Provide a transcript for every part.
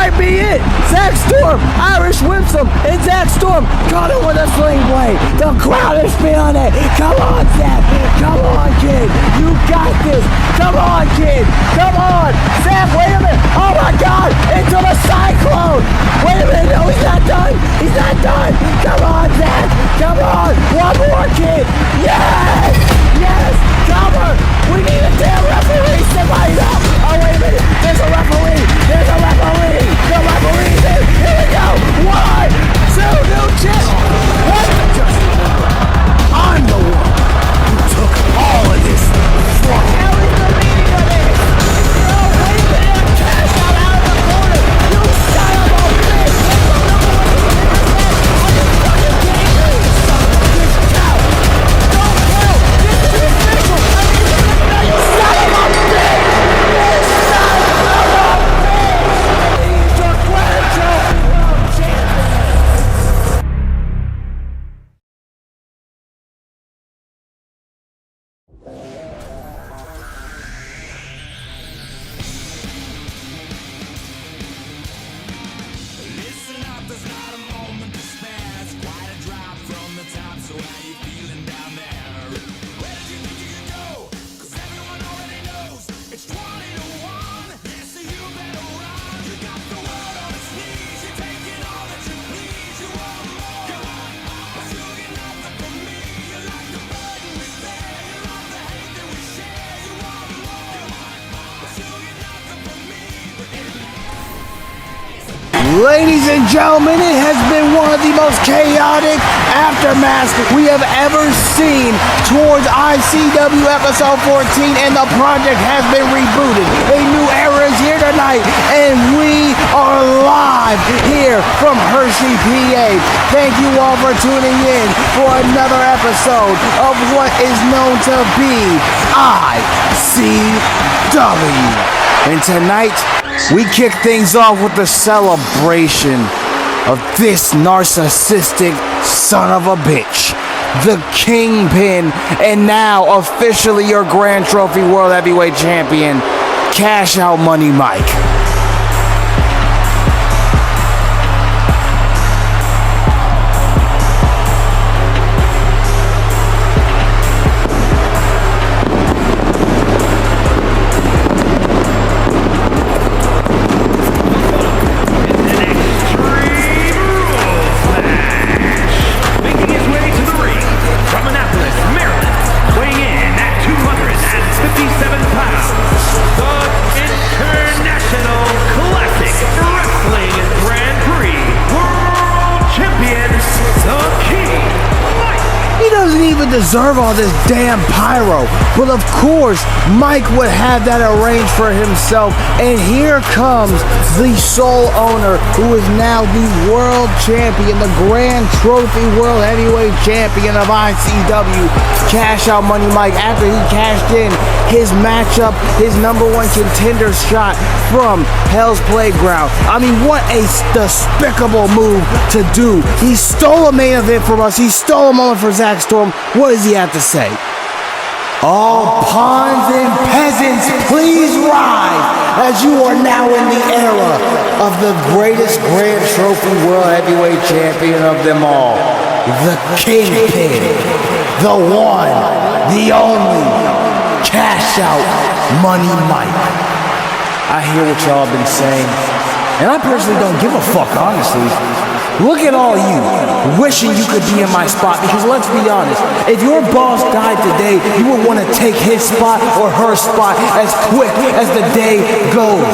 might be it. Zach Storm, Irish whips him, and Zach Storm caught him with a sling blade. The crowd is feeling it. Come on, Zach. Come on, kid. You got this. Come on, kid. Come on. Zach, wait a minute. Oh, my God. Into the cyclone. Wait a minute. No, he's not done. He's not done. Come on, Zach. Come on. One more, kid. Yes. Yes. Cover. We need a damn referee. Somebody up. Oh, wait a minute. There's a referee. There's a referee. The referee's in. Here we go. 1, 2, new chip. What? Just remember, I'm the one who took all of this from you. How is the meaning of this? No, wait a minute. Cash out of the corner. You son of a bitch. That's the number one thing in this match. Are you fucking kidding me? Son of a bitch. Count. Don't count. This is official. I mean, you son of a bitch. You son of a bitch. He's your grand trophy world champion. Listen up, there's not a moment to spare. It's quite a drop from the top, so how you feeling down there? Where did you think you could go? 'Cause everyone already knows it's 20 to 1. Yeah, so you better run. You got the world on its knees. You're taking all that you please. You want more. You want more. But you get nothing from me. You're like the burden we bear. You're all the hate that we share. You want more. You want more. But you get nothing from me. But Ladies and gentlemen, it has been one of the most chaotic aftermaths we have ever seen towards ICW episode 14, and the project has been rebooted. A new era is here tonight, and we are live here from Hershey, PA. Thank you all for tuning in for another episode of what is known to be ICW. And tonight, we kick things off with the celebration of this narcissistic son of a bitch, the Kingpin, and now officially your Grand Trophy World Heavyweight Champion, Cash Out Money Mike. Deserve all this damn pyro, but of course Mike would have that arranged for himself. And here comes the sole owner, who is now the world champion, the Grand Trophy World Heavyweight Champion of ICW, Cash Out Money Mike, after he cashed in his matchup, his #1 contender shot from Hell's Playground. I mean, what a despicable move to do. He stole a main event from us. He stole a moment for Zach Storm. What does he have to say? All pawns and peasants, please rise, as you are now in the era of the greatest Grand Trophy World Heavyweight Champion of them all, the Kingpin, the one, the only, Cash Out Money Mike. I hear what y'all have been saying, and I personally don't give a fuck, honestly. Look at all you wishing you could be in my spot, because let's be honest, if your boss died today, you would want to take his spot or her spot as quick as the day goes.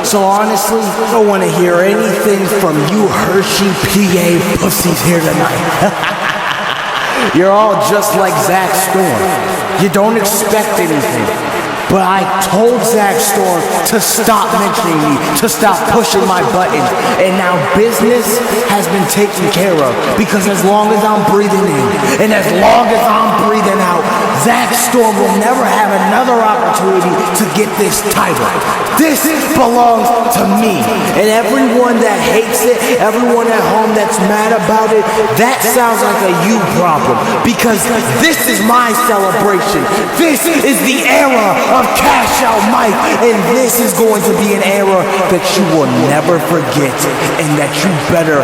So honestly, I don't want to hear anything from you Hershey, PA pussies here tonight. You're all just like Zach Storm. You don't expect anything. But I told Zach Storm to stop mentioning me, to stop pushing my buttons. And now business has been taken care of, because as long as I'm breathing in and as long as I'm breathing out, Zack Storm will never have another opportunity to get this title. This belongs to me. And everyone that hates it, everyone at home that's mad about it, that sounds like a you problem. Because this is my celebration. This is the era of Cash Out Mike. And this is going to be an era that you will never forget. And that you better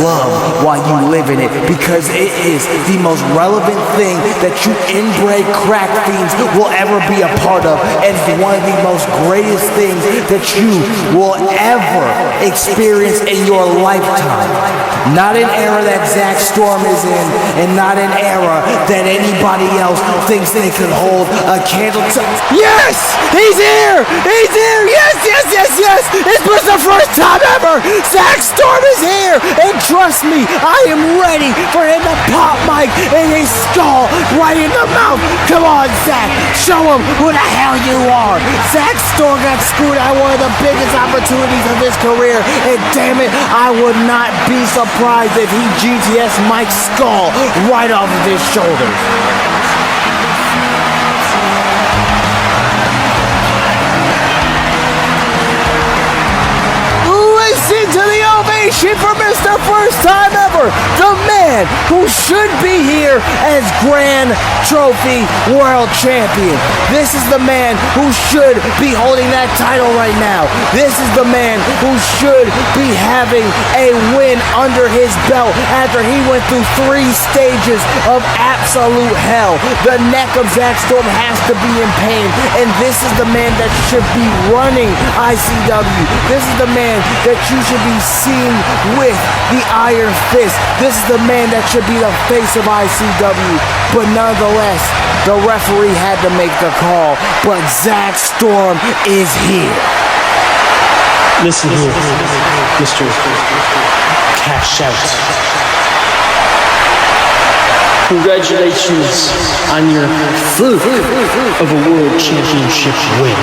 love while you live in it. Because it is the most relevant thing that you inbred crack fiends will ever be a part of. And one of the most greatest things that you will ever experience in your lifetime. Not an era that Zack Storm is in, and not an era that anybody else thinks they could hold a candle to. Yes! He's here! He's here! Yes, yes, yes, yes! This was the first time ever! Zack Storm is here! And trust me, I am ready for him to pop Mike in his skull right in the mouth. Come on, Zack! Show him who the hell you are! Zack Storm got screwed out one of the biggest opportunities of his career, and damn it, I would not be surprised if he GTS Mike's skull right off of his shoulders. Listen to the ovation for Mr. First Time Ever, the man who should be here as Grand Trophy World Champion. This is the man who should be holding that title right now. This is the man who should be having a win under his belt after he went through 3 stages of absolute hell. The neck of Zack Storm has to be in pain, and this is the man that should be running ICW. This is the man that you should be seeing with the Iron Fist. This is the man that should be the face of ICW. But nonetheless, the referee had to make the call. But Zack Storm is here. Listen here, Mr. Cash Out. Congratulations on your fluke of a World Championship win.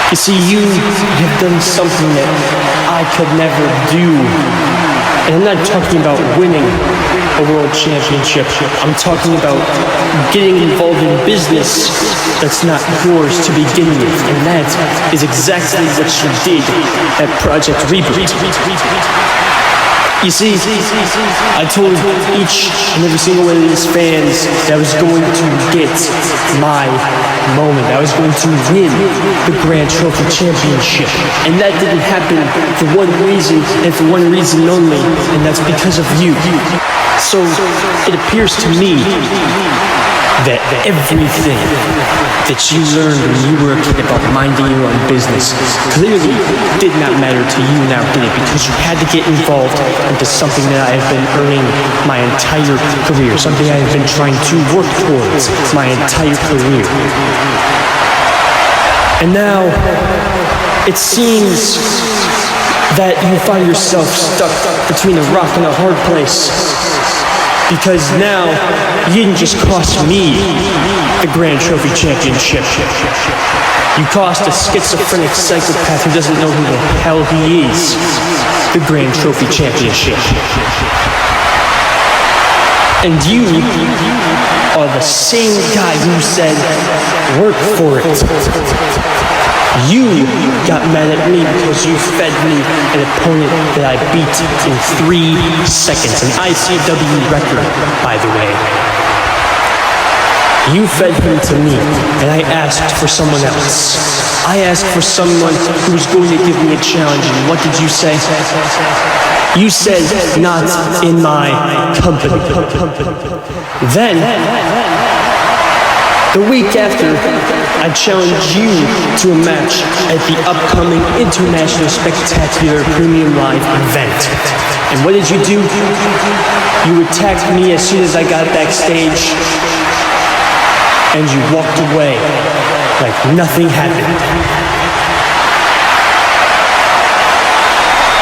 You see, you have done something that I could never do. And I'm not talking about winning a world championship. I'm talking about getting involved in business that's not yours to begin with. And that is exactly what you did at Project Reboot. You see, I told each and every single one of these fans that I was going to get my moment. I was going to win the Grand Trophy Championship. And that didn't happen for one reason and for one reason only, and that's because of you. So it appears to me that everything that you learned when you were a kid about minding your own business clearly did not matter to you now, did it? Because you had to get involved into something that I have been earning my entire career, something I have been trying to work towards my entire career. And now it seems that you find yourself stuck between a rock and a hard place. Because now, you didn't just cost me the Grand Trophy Championship. You cost a schizophrenic psychopath who doesn't know who the hell he is the Grand Trophy Championship. And you are the same guy who said, work for it. You got mad at me because you fed me an opponent that I beat in 3 seconds. An ICW record, by the way. You fed him to me, and I asked for someone else. I asked for someone who was going to give me a challenge, and what did you say? You said, not in my company. Then, the week after, I challenged you to a match at the upcoming International Spectacular Premium Live event. And what did you do? You attacked me as soon as I got backstage, and you walked away like nothing happened.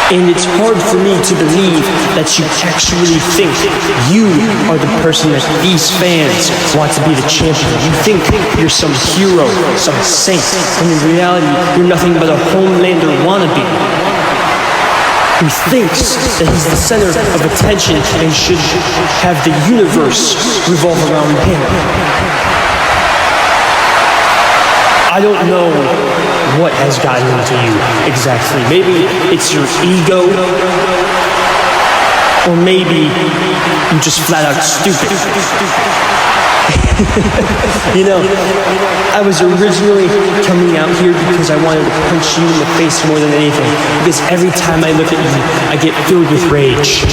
And it's hard for me to believe that you actually think you are the person that these fans want to be the champion. You think you're some hero, some saint, when in reality, you're nothing but a Homelander wannabe. who thinks that he's the center of attention and should have the universe revolve around him. I don't know what has gotten into you exactly. Maybe it's your ego, or maybe you're just flat out stupid. You know, I was originally coming out here because I wanted to punch you in the face more than anything. Because every time I look at you, I get filled with rage.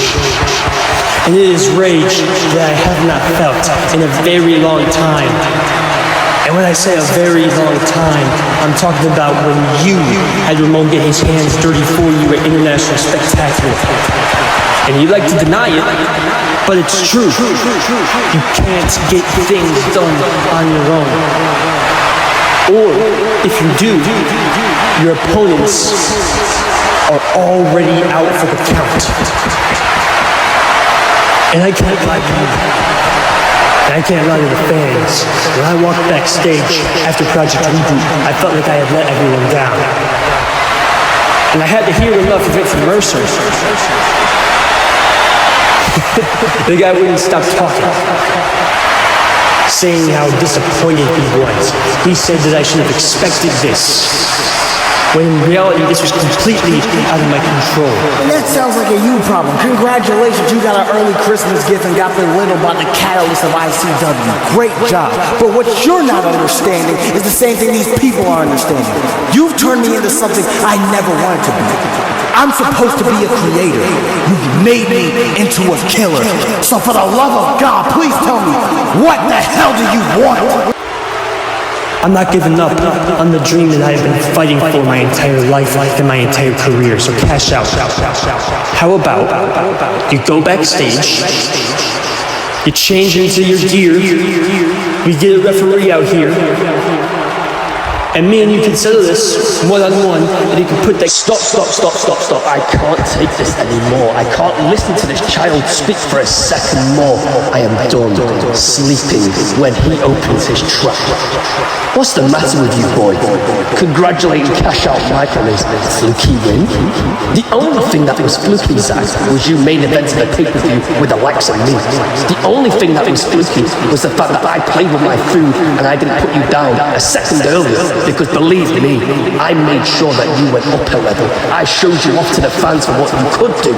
And it is rage that I have not felt in a very long time. And when I say a very long time, I'm talking about when you had Ramon get his hands dirty for you at International Spectacular. And you like to deny it, but it's true. You can't get things done on your own. Or, if you do, your opponents are already out for the count. And I can't lie to you. And I can't lie to the fans. When I walked backstage after Project Reboot, I felt like I had let everyone down. And I had to hear enough of it from Mercer. The guy wouldn't stop talking, saying how disappointed he was. He said that I should have expected this, when in reality this was completely out of my control. And that sounds like a you problem. Congratulations, you got an early Christmas gift and got belittled by the catalyst of ICW. Great job. But what you're not understanding is the same thing these people are understanding. You've turned me into something I never wanted to be. I'm supposed to be a creator. You've made me into a killer. So for the love of God, please tell me, what the hell do you want? I'm not giving up on the dream that I've been fighting for my entire life and my entire career, so cash out. How about you go backstage, you change into your gear, we get a referee out here, and me and you can settle this one-on-one, and you can put that— Stop. I can't take this anymore. I can't listen to this child speak for a second more. I am done sleeping when he opens his trap. What's the matter with you, boy? Congratulating Cash Out Mike on his fluky win? The only thing that was fluky, Zach, was you main eventing the pay-per-view with the likes of me. The only thing that was fluky was the fact that I played with my food and I didn't put you down a second earlier. Because believe me, I made sure that you went up a level. I showed you off to the fans for what you could do.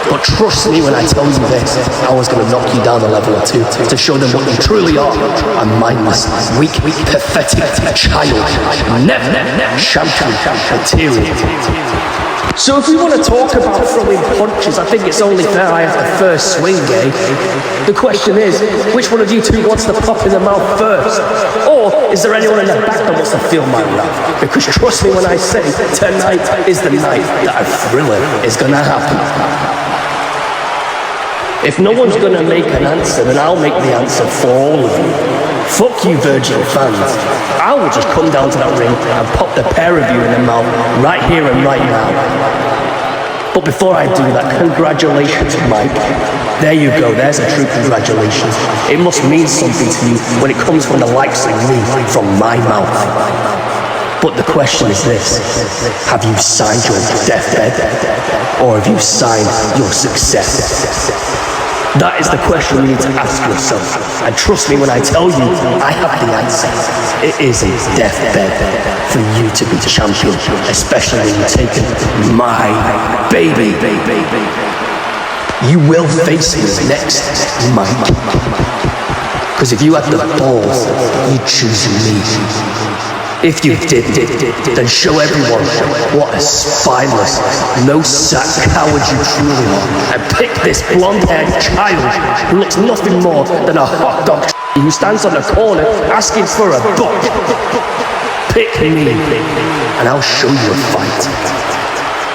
But trust me when I tell you this, I was going to knock you down a level or two to show them what you truly are. A mindless, weak, pathetic child. Never champion material. So if we want to talk about throwing punches, I think it's only fair I have the first swing, eh? The question is, which one of you two wants to pop in the mouth first? Or is there anyone in the back that wants to feel my wrath? Because trust me when I say, tonight is the night that a thriller is going to happen. If no one's going to make an answer, then I'll make the answer for all of you. Fuck you, Virgin fans. I will just come down to that ring and pop the pair of you in the mouth right here and right now. But before I do that, congratulations, Mike. There you go, there's a true congratulations. It must mean something to you when it comes from the likes of me, from my mouth. But the question is this: have you signed your deathbed? Or have you signed your success? That is the question you need to ask yourself. And trust me when I tell you, I have the answer. It is a deathbed for you to be champion, especially when you're taking my baby. You will face me next, Mike. Because if you had the balls, you'd choose me. If you didn't, then show everyone what a spineless, no-sack coward you truly are, and pick this blonde-haired child who looks nothing more than a hot dog who stands on the corner asking for a buck. Pick me, and I'll show you a fight.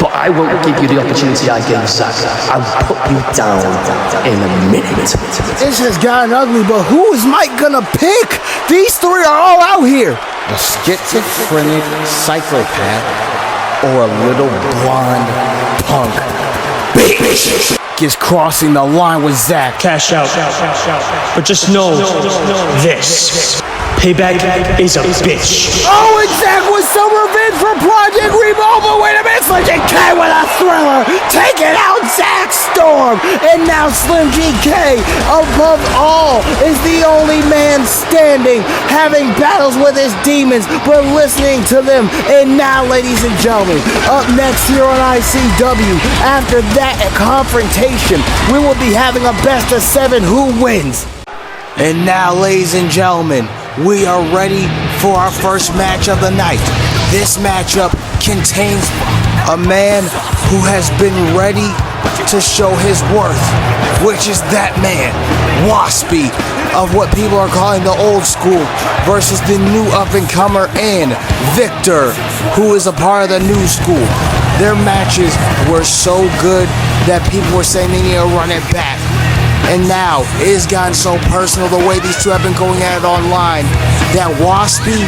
But I won't give you the opportunity I gave Zach. I'll put you down in a minute. This has gotten ugly, but who is Mike gonna pick? These three are all out here. A schizophrenic psychopath or a little blonde punk bitch is crossing the line with Zach. Cash out. But just know this. Payback is a bitch. Oh, and Zack with some revenge for Project Reboot. But wait a minute, Slim GK with a thriller, taking out Zack Storm. And now Slim GK, above all, is the only man standing, having battles with his demons, but listening to them. And now, ladies and gentlemen, up next here on ICW, after that confrontation, we will be having a best of 7 who wins. And now, ladies and gentlemen, we are ready for our first match of the night. This matchup contains a man who has been ready to show his worth, which is that man, Waspy, of what people are calling the old school, versus the new up-and-comer and Victor, who is a part of the new school. Their matches were so good that people were saying they need to run it back. And now, it has gotten so personal the way these two have been going at it online that Waspy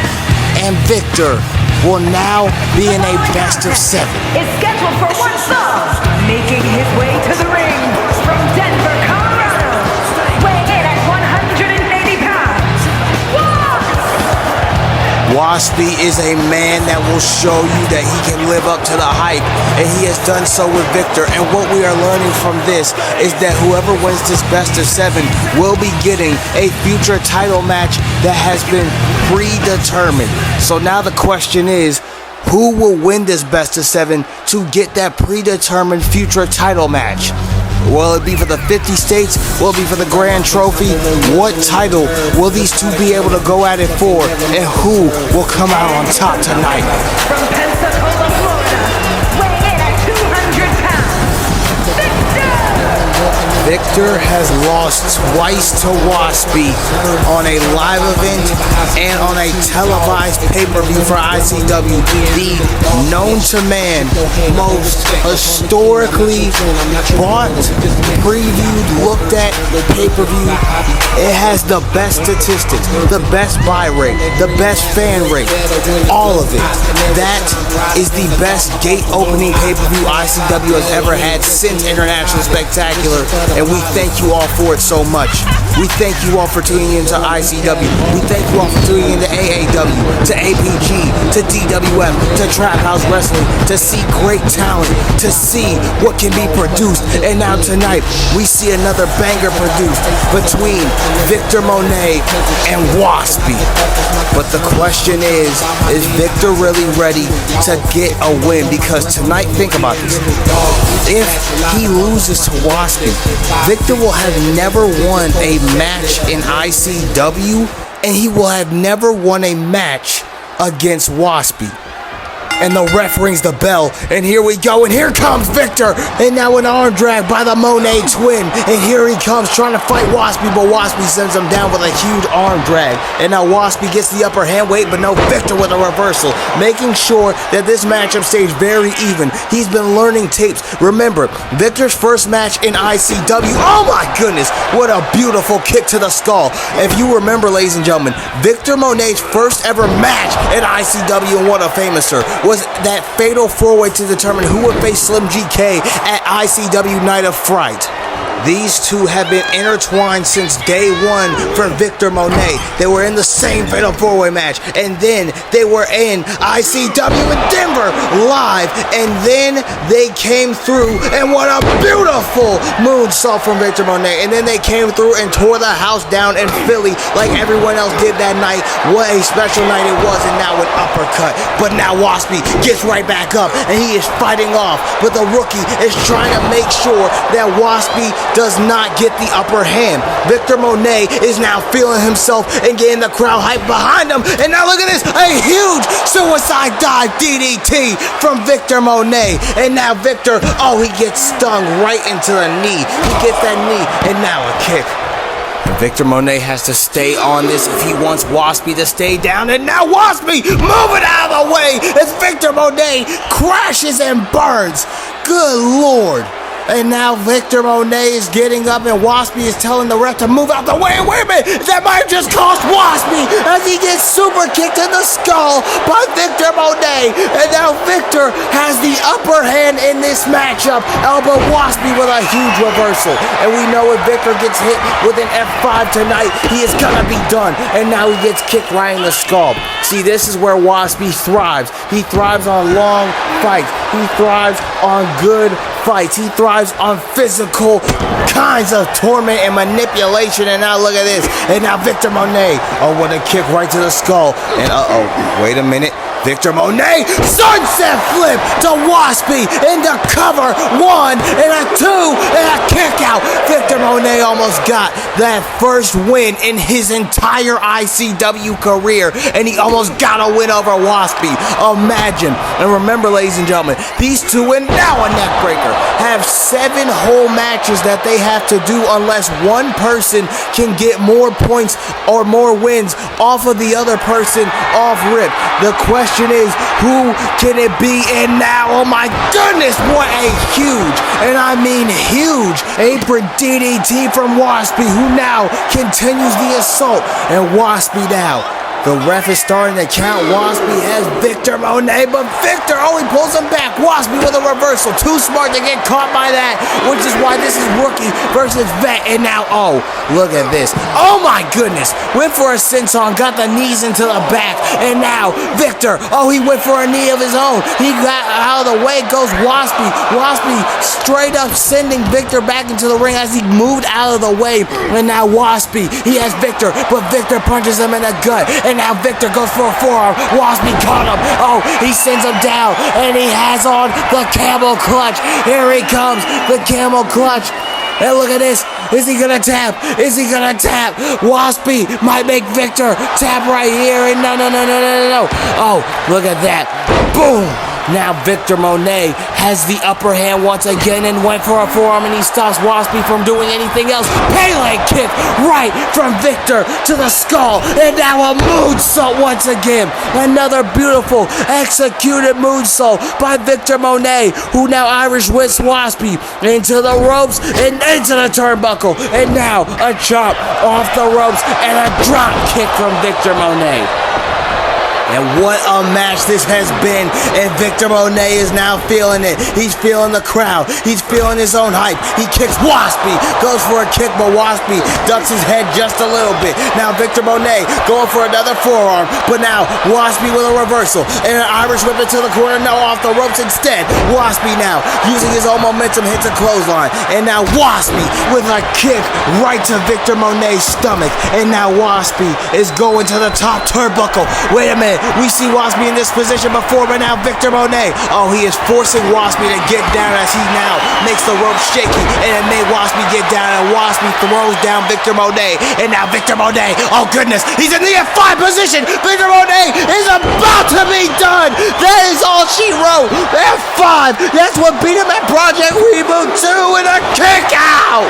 and Victor will now be in a best of 7. Is scheduled for one fall, making his way to the ring from Denver, Colorado, weighing in at 180 pounds. Waspy is a man that will show you that he can live up to the hype, and he has done so with Victor. And what we are learning from this is that whoever wins this best of 7 will be getting a future title match that has been predetermined. So now the question is, who will win this best of 7 to get that predetermined future title match? Will it be for the 50 states? Will it be for the grand trophy? What title will these two be able to go at it for? And who will come out on top tonight? From Pensacola, Florida, weighing in at 200 pounds, Victor! Victor has lost twice to Waspy on a live event and on a televised pay-per-view for ICW. The known-to-man, most historically bought, previewed, looked at pay-per-view. It has the best statistics, the best buy rate, the best fan rate, all of it. That is the best gate-opening pay-per-view ICW has ever had since International Spectacular. And we thank you all for it so much. We thank you all for tuning into ICW. We thank you all for tuning into AAW, to APG, to DWF, to Trap House Wrestling, to see great talent, to see what can be produced. And now tonight, we see another banger produced between Victor Monet and Waspy. But the question is Victor really ready to get a win? Because tonight, think about this. If he loses to Waspy, Victor will have never won a match in ICW, and he will have never won a match against Waspy. And the ref rings the bell, and here we go, and here comes Victor, and now an arm drag by the Monet twin, and here he comes trying to fight Waspy, but Waspy sends him down with a huge arm drag, and now Waspy gets the upper hand, wait, but no, Victor with a reversal, making sure that this matchup stays very even. He's been learning tapes. Remember, Victor's first match in ICW, oh my goodness, what a beautiful kick to the skull. If you remember, ladies and gentlemen, Victor Monet's first ever match in ICW and What a Famouser was that fatal 4-way to determine who would face Slim GK at ICW Night of Fright. These two have been intertwined since day one for Victor Monet. They were in the same fatal 4-way match, and then they were in ICW in Denver live, and then they came through, and what a beautiful moonsault from Victor Monet, and then they came through and tore the house down in Philly like everyone else did that night. What a special night it was, and now an uppercut. But now Waspy gets right back up, and he is fighting off, but the rookie is trying to make sure that Waspy does not get the upper hand. Victor Monet is now feeling himself and getting the crowd hype behind him. And now look at this, a huge suicide dive DDT from Victor Monet. And now Victor, oh, he gets stung right into the knee. He gets that knee, and now a kick. And Victor Monet has to stay on this if he wants Waspy to stay down. And now Waspy moving out of the way as Victor Monet crashes and burns. Good Lord. And now Victor Monet is getting up, and Waspy is telling the ref to move out the way. Wait a minute, that might have just cost Waspy as he gets super kicked in the skull by Victor Monet. And now Victor has the upper hand in this matchup. Elbow Waspy with a huge reversal. And we know if Victor gets hit with an F5 tonight, he is gonna be done. And now he gets kicked right in the skull. See, this is where Waspy thrives. He thrives on long fights. He thrives on good fights. He thrives on physical kinds of torment and manipulation. And now look at this. And now Victor Monet, with a kick right to the skull. And wait a minute. Victor Monet, sunset flip to Waspy into cover. 1 and a 2 and a kick out. Victor Monet almost got that first win in his entire ICW career, and he almost got a win over Waspy. Imagine. And remember, ladies and gentlemen, these two, and now a neck breaker, have 7 whole matches that they have to do unless one person can get more points or more wins off of the other person off rip. The question is, who can it be? And now, oh my goodness, what a huge, and I mean huge, apron DDT from Waspy, who now continues the assault. And Waspy now, the ref is starting to count. Waspy has Victor Monet, but Victor only pulls him back. Waspy with a reversal. Too smart to get caught by that, which is why this is rookie versus vet. And now, look at this. Oh my goodness. Went for a senton, got the knees into the back. And now, Victor, he went for a knee of his own. He got out of the way, goes Waspy. Waspy straight up sending Victor back into the ring as he moved out of the way. And now Waspy, he has Victor, but Victor punches him in the gut. And now Victor goes for a forearm. Waspy caught him. He sends him down. And he has on the camel clutch. Here he comes. The camel clutch. And look at this. Is he gonna tap? Is he gonna tap? Waspy might make Victor tap right here. And no. Look at that. Boom. Now Victor Monet has the upper hand once again and went for a forearm, and he stops Waspy from doing anything else. Pele kick right from Victor to the skull, and now a moonsault once again. Another beautiful executed moonsault by Victor Monet, who now Irish whips Waspy into the ropes and into the turnbuckle. And now a chop off the ropes and a drop kick from Victor Monet. And what a match this has been. And Victor Monet is now feeling it. He's feeling the crowd. He's feeling his own hype. He kicks Waspy. Goes for a kick, but Waspy ducks his head just a little bit. Now Victor Monet going for another forearm. But now Waspy with a reversal. And an Irish whip into the corner. No, off the ropes instead. Waspy now using his own momentum hits a clothesline. And now Waspy with a kick right to Victor Monet's stomach. And now Waspy is going to the top turnbuckle. Wait a minute. We see Waspy in this position before, but now Victor Monet, he is forcing Waspy to get down as he now makes the rope shaky, and it made Waspy get down, and Waspy throws down Victor Monet, and now Victor Monet, oh goodness, he's in the F5 position. Victor Monet is about to be done. That is all she wrote. F5, that's what beat him at Project Reboot 2 and a kick out.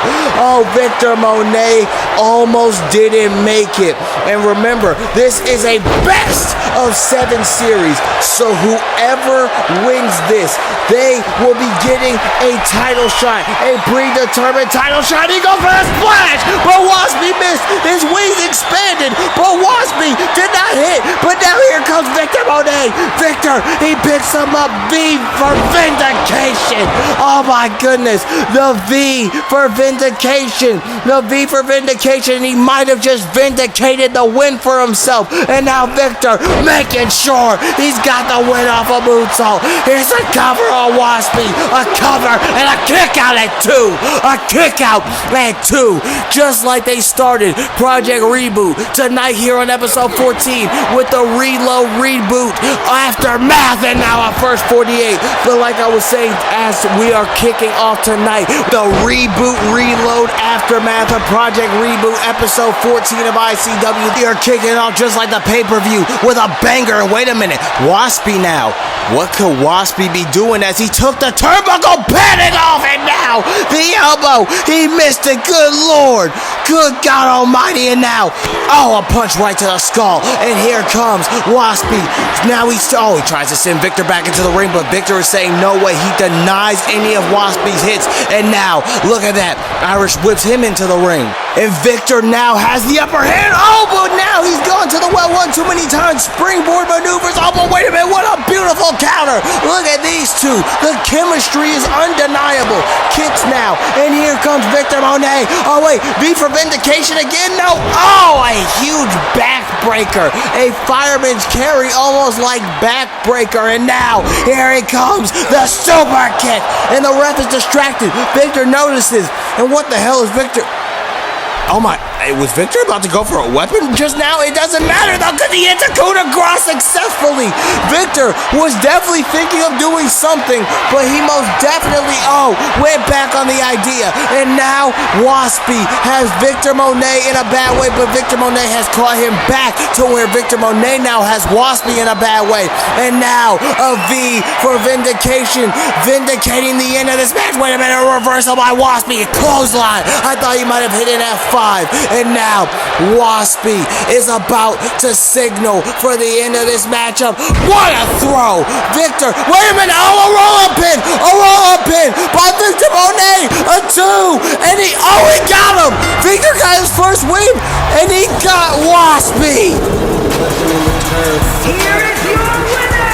Victor Monet almost didn't make it. And remember, this is a best of 7 series, so whoever wins this, they will be getting a title shot, a predetermined title shot. He goes for a splash, but Waspy missed. His wings expanded, but Waspy did not hit. But now here comes Victor Monet. Victor, he picks him up. V for vindication. Oh my goodness, the V for vindication. The V for vindication. He might have just vindicated the win for himself. And now Victor making sure he's got the win off a moonsault. Here's a cover on Waspy, a cover, and a kick out at 2. A kick out at 2. Just like they started Project Reboot tonight here on episode 14 with the Reload Reboot Aftermath, and now our first 48. But like I was saying, as we are kicking off tonight, the Reboot Reload Aftermath aftermath of Project Reboot, episode 14 of ICW. They are kicking off just like the pay-per-view with a banger. Wait a minute, Waspy now. What could Waspy be doing as he took the turnbuckle padding off, and now the elbow, he missed it. Good Lord, good God Almighty, and now, a punch right to the skull, and here comes Waspy. Now he tries to send Victor back into the ring, but Victor is saying no way. He denies any of Waspy's hits, and now, look at that, Irish whips him into the ring, and Victor now has the upper hand. But now he's gone to the well one too many times. Springboard maneuvers. But wait a minute, what a beautiful counter. Look at these two. The chemistry is undeniable. Kicks now, and here comes Victor Monet. Wait, V for Vindication again? No. A huge backbreaker. A fireman's carry, almost like backbreaker, and now here he comes, the super kick, and the ref is distracted. Victor notices, and what the hell is Victor? Oh my, was Victor about to go for a weapon just now? It doesn't matter though, because he hits a coup de grace successfully. Victor was definitely thinking of doing something, but he most definitely, went back on the idea. And now Waspy has Victor Monet in a bad way, but Victor Monet has caught him back to where Victor Monet now has Waspy in a bad way. And now a V for Vindication, vindicating the end of this match. Wait a minute, a reversal by Waspy, clothesline. I thought he might have hit an F5. And now Waspy is about to signal for the end of this matchup. What a throw! Victor, wait a minute, a roll-up pin by Victor Monet, a 2, and he got him! Victor got his first win, and he got Waspy! Here is your winner,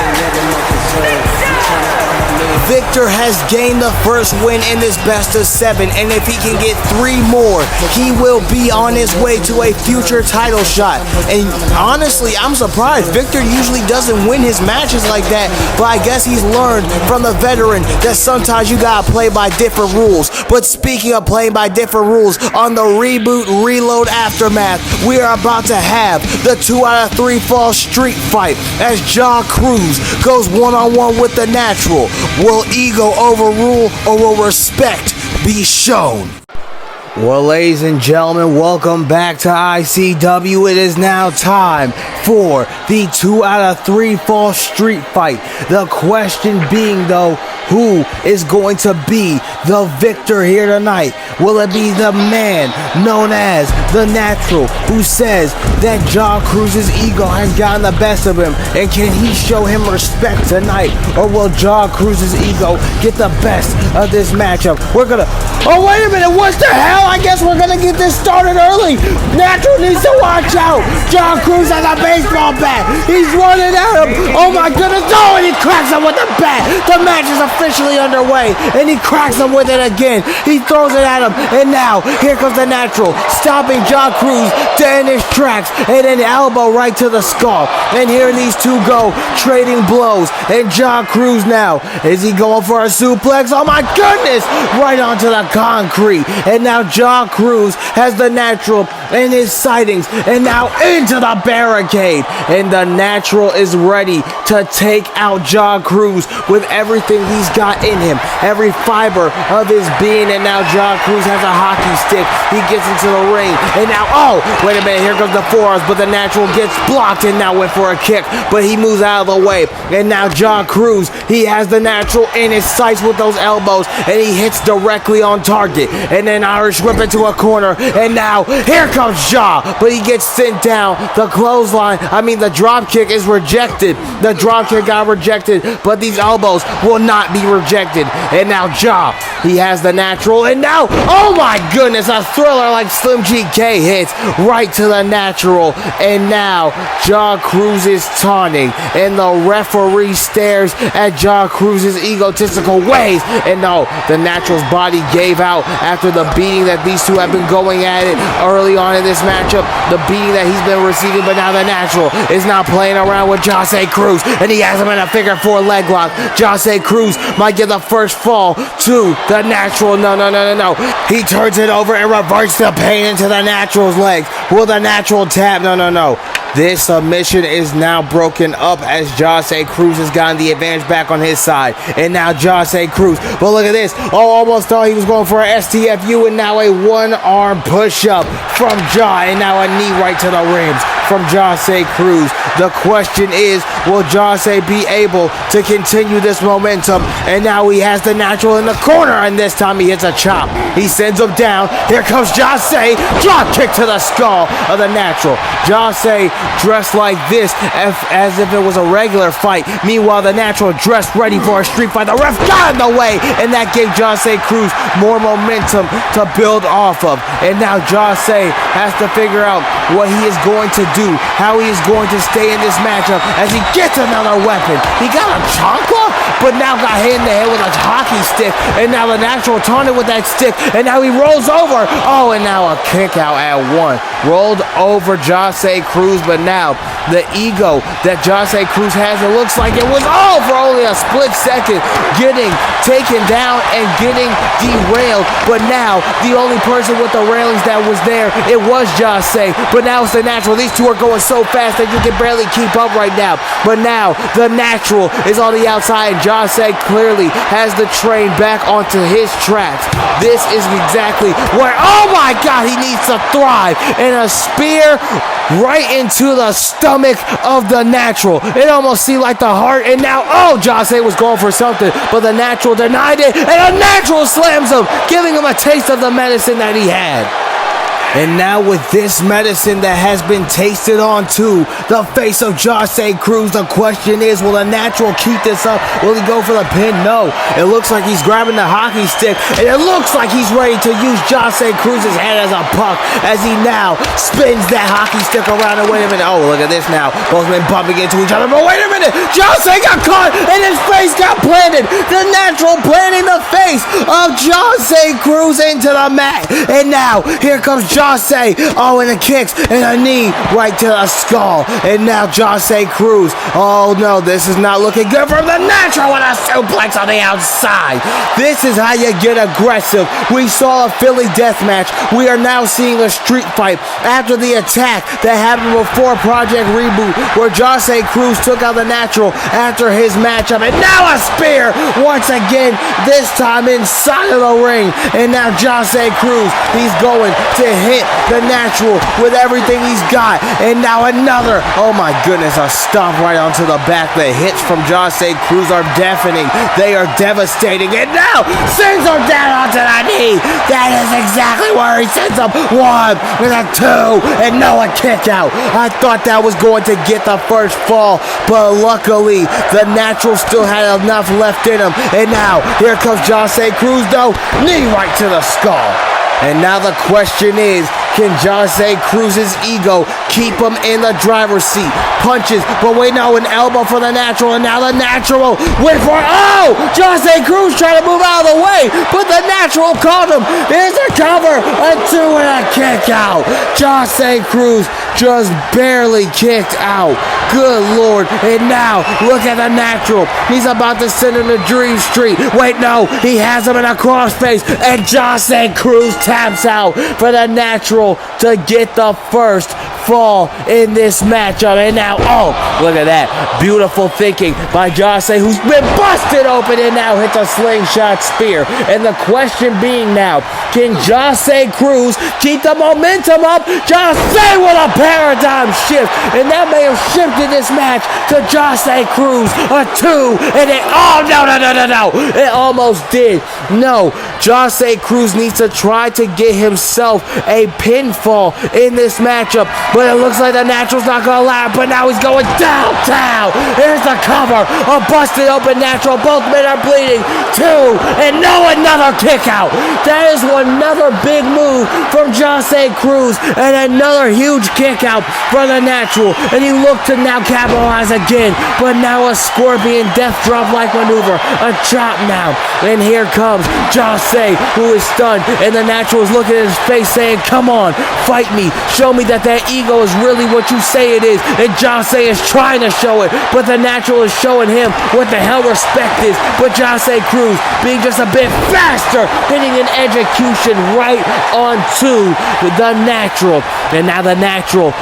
Victor has gained the first win in this best of 7, and if he can get 3 more, he will be on his way to a future title shot. And honestly, I'm surprised. Victor usually doesn't win his matches like that, but I guess he's learned from the veteran that sometimes you gotta play by different rules. But speaking of playing by different rules, on the Reboot Reload Aftermath, we are about to have the 2 out of 3 fall street fight as John Cruz goes one-on-one with the Natural. Will ego overrule, or will respect be shown? Well, ladies and gentlemen, welcome back to ICW. It is now time for the 2 out of 3 fall street fight. The question being, though, who is going to be the victor here tonight? Will it be the man known as the Natural, who says that John Cruz's ego has gotten the best of him, and can he show him respect tonight? Or will John Cruz's ego get the best of this matchup? We're gonna... wait a minute, what the hell? I guess we're gonna get this started early. Natural needs to watch out. John Cruz has a baseball bat. He's running at him. Oh my goodness. And he cracks him with the bat. The match is officially underway, and he cracks him with it again. He throws it at him, and now here comes the Natural, stopping John Cruz dead in his tracks, and an elbow right to the skull. And here these two go, trading blows. And John Cruz now, is he going for a suplex? Oh my goodness, right onto the concrete. And now John Cruz has the Natural in his sightings, and now into the barricade. And the Natural is ready to take out John Cruz with everything he's got in him, every fiber of his being. And now John Cruz has a hockey stick. He gets into the ring, and now, wait a minute, here comes the forearms, but the Natural gets blocked and now went for a kick, but he moves out of the way. And now John Cruz, he has the Natural in his sights with those elbows, and he hits directly on target. And then Irish whip into a corner, and now here comes John, but he gets sent down. The the drop kick is rejected. The drop kick got rejected, but these elbows will not be rejected. And now John, he has the Natural, and now, oh my goodness, a thriller like Slim GK hits right to the Natural. And now John Cruz is taunting, and the referee stares at John Cruz's egotistical ways. And no, the Natural's body gave out after the beating that these two have been going at it early on in this matchup, the beating that he's been receiving. But now the Natural is not playing around with Jose Cruz, and he has him in a figure 4 leg lock. Jose Cruz might get the first fall to the Natural. No. He turns it over and reverts the pain into the Natural's legs. Will the Natural tap? No. This submission is now broken up as Jose Cruz has gotten the advantage back on his side. And now Jose Cruz. But look at this. Oh, almost thought he was going for an STFU, and now a one-arm push-up from Ja. And now a knee right to the ribs from Jose Cruz. The question is, will Jose be able to continue this momentum? And now he has the natural in the corner, and this time he hits a chop. He sends him down. Here comes Jose. Drop kick to the skull of the natural. Jose dressed like this as if it was a regular fight. Meanwhile, the natural dressed ready for a street fight. The ref got in the way, and that gave Jose Cruz more momentum to build off of. And now Jose has to figure out what he is going to do, how he is going to stay in this matchup as he gets another weapon. He got a chancla, but now got hit in the head with a hockey stick, and now the natural taunted with that stick, and now he rolls over. Oh, and now a kick out at one. Rolled over Jose Cruz, but now the ego that Jose Cruz has, it looks like it was all for only a split second, getting taken down and getting derailed. But now the only person with the railings that was there, it was Jose, but now it's the natural. These two are going so fast that you can barely keep up right now. But now the natural is on the outside, and Jose clearly has the train back onto his tracks. This is exactly where, oh my God, he needs to thrive. And a spear right into the stomach of the natural. It almost seemed like the heart, and now, oh, Jose was going for something, but the natural denied it, and the natural slams him, giving him a taste of the medicine that he had. And now with this medicine that has been tasted onto the face of Jose Cruz, the question is, will the natural keep this up? Will he go for the pin? No. It looks like he's grabbing the hockey stick, and it looks like he's ready to use Jose Cruz's head as a puck as he now spins that hockey stick around. And wait a minute. Oh, look at this now. Both men bumping into each other. But wait a minute. Jose got caught, and his face got planted. The natural planting the face of Jose Cruz into the mat. And now here comes Jose. Oh, and the kicks and a knee right to the skull. And now Jose Cruz. Oh no, this is not looking good from the natural with a suplex on the outside. This is how you get aggressive. We saw a Philly death match. We are now seeing a street fight after the attack that happened before Project Reboot, where Jose Cruz took out the natural after his matchup. And now a spear once again, this time inside of the ring. And now Jose Cruz, he's going to hit the natural with everything he's got. And now another, oh my goodness, a stomp right onto the back. The hits from Jose Cruz are deafening. They are devastating. And now sends him down onto the knee. That is exactly where he sends him. One with a two, and no, a kick out. I thought that was going to get the first fall, but luckily the natural still had enough left in him. And now here comes Jose Cruz though, knee right to the skull. And now the question is, can Jose Cruz's ego keep him in the driver's seat? Punches, but wait, no, an elbow for the natural, and now the natural went for, oh! Jose Cruz trying to move out of the way, but the natural caught him. Here's a cover, a two, and a kick out. Jose Cruz just barely kicked out. Good Lord. And now, look at the natural. He's about to send him to Dream Street. Wait, no, he has him in a crossface, and Jose Cruz taps out for the natural to get the first fall in this matchup. And now, oh, look at that. Beautiful thinking by Jose, who's been busted open and now hits a slingshot spear. And the question being now, can Jose Cruz keep the momentum up? Jose with a paradigm shift. And that may have shifted this match to Jose Cruz. A two. And it, oh, no. It almost did. No, Jose Cruz needs to try to get himself a pinfall in this matchup. But it looks like the natural's not going to allow it. But now he's going downtown. Here's the cover. A busted open natural. Both men are bleeding. Two. And no, another kick out. That is another big move from Jose Cruz. And another huge kick out for the natural. And he looked to now capitalize again. But now a scorpion death drop like maneuver. A chop now. And here comes Jose, who is stunned. And the natural is looking at his face saying, come on, fight me. Show me that ego is really what you say it is. And Jose is trying to show it, but the natural is showing him what the hell respect is. But Jose Cruz being just a bit faster, hitting an execution right onto the natural. And now the natural,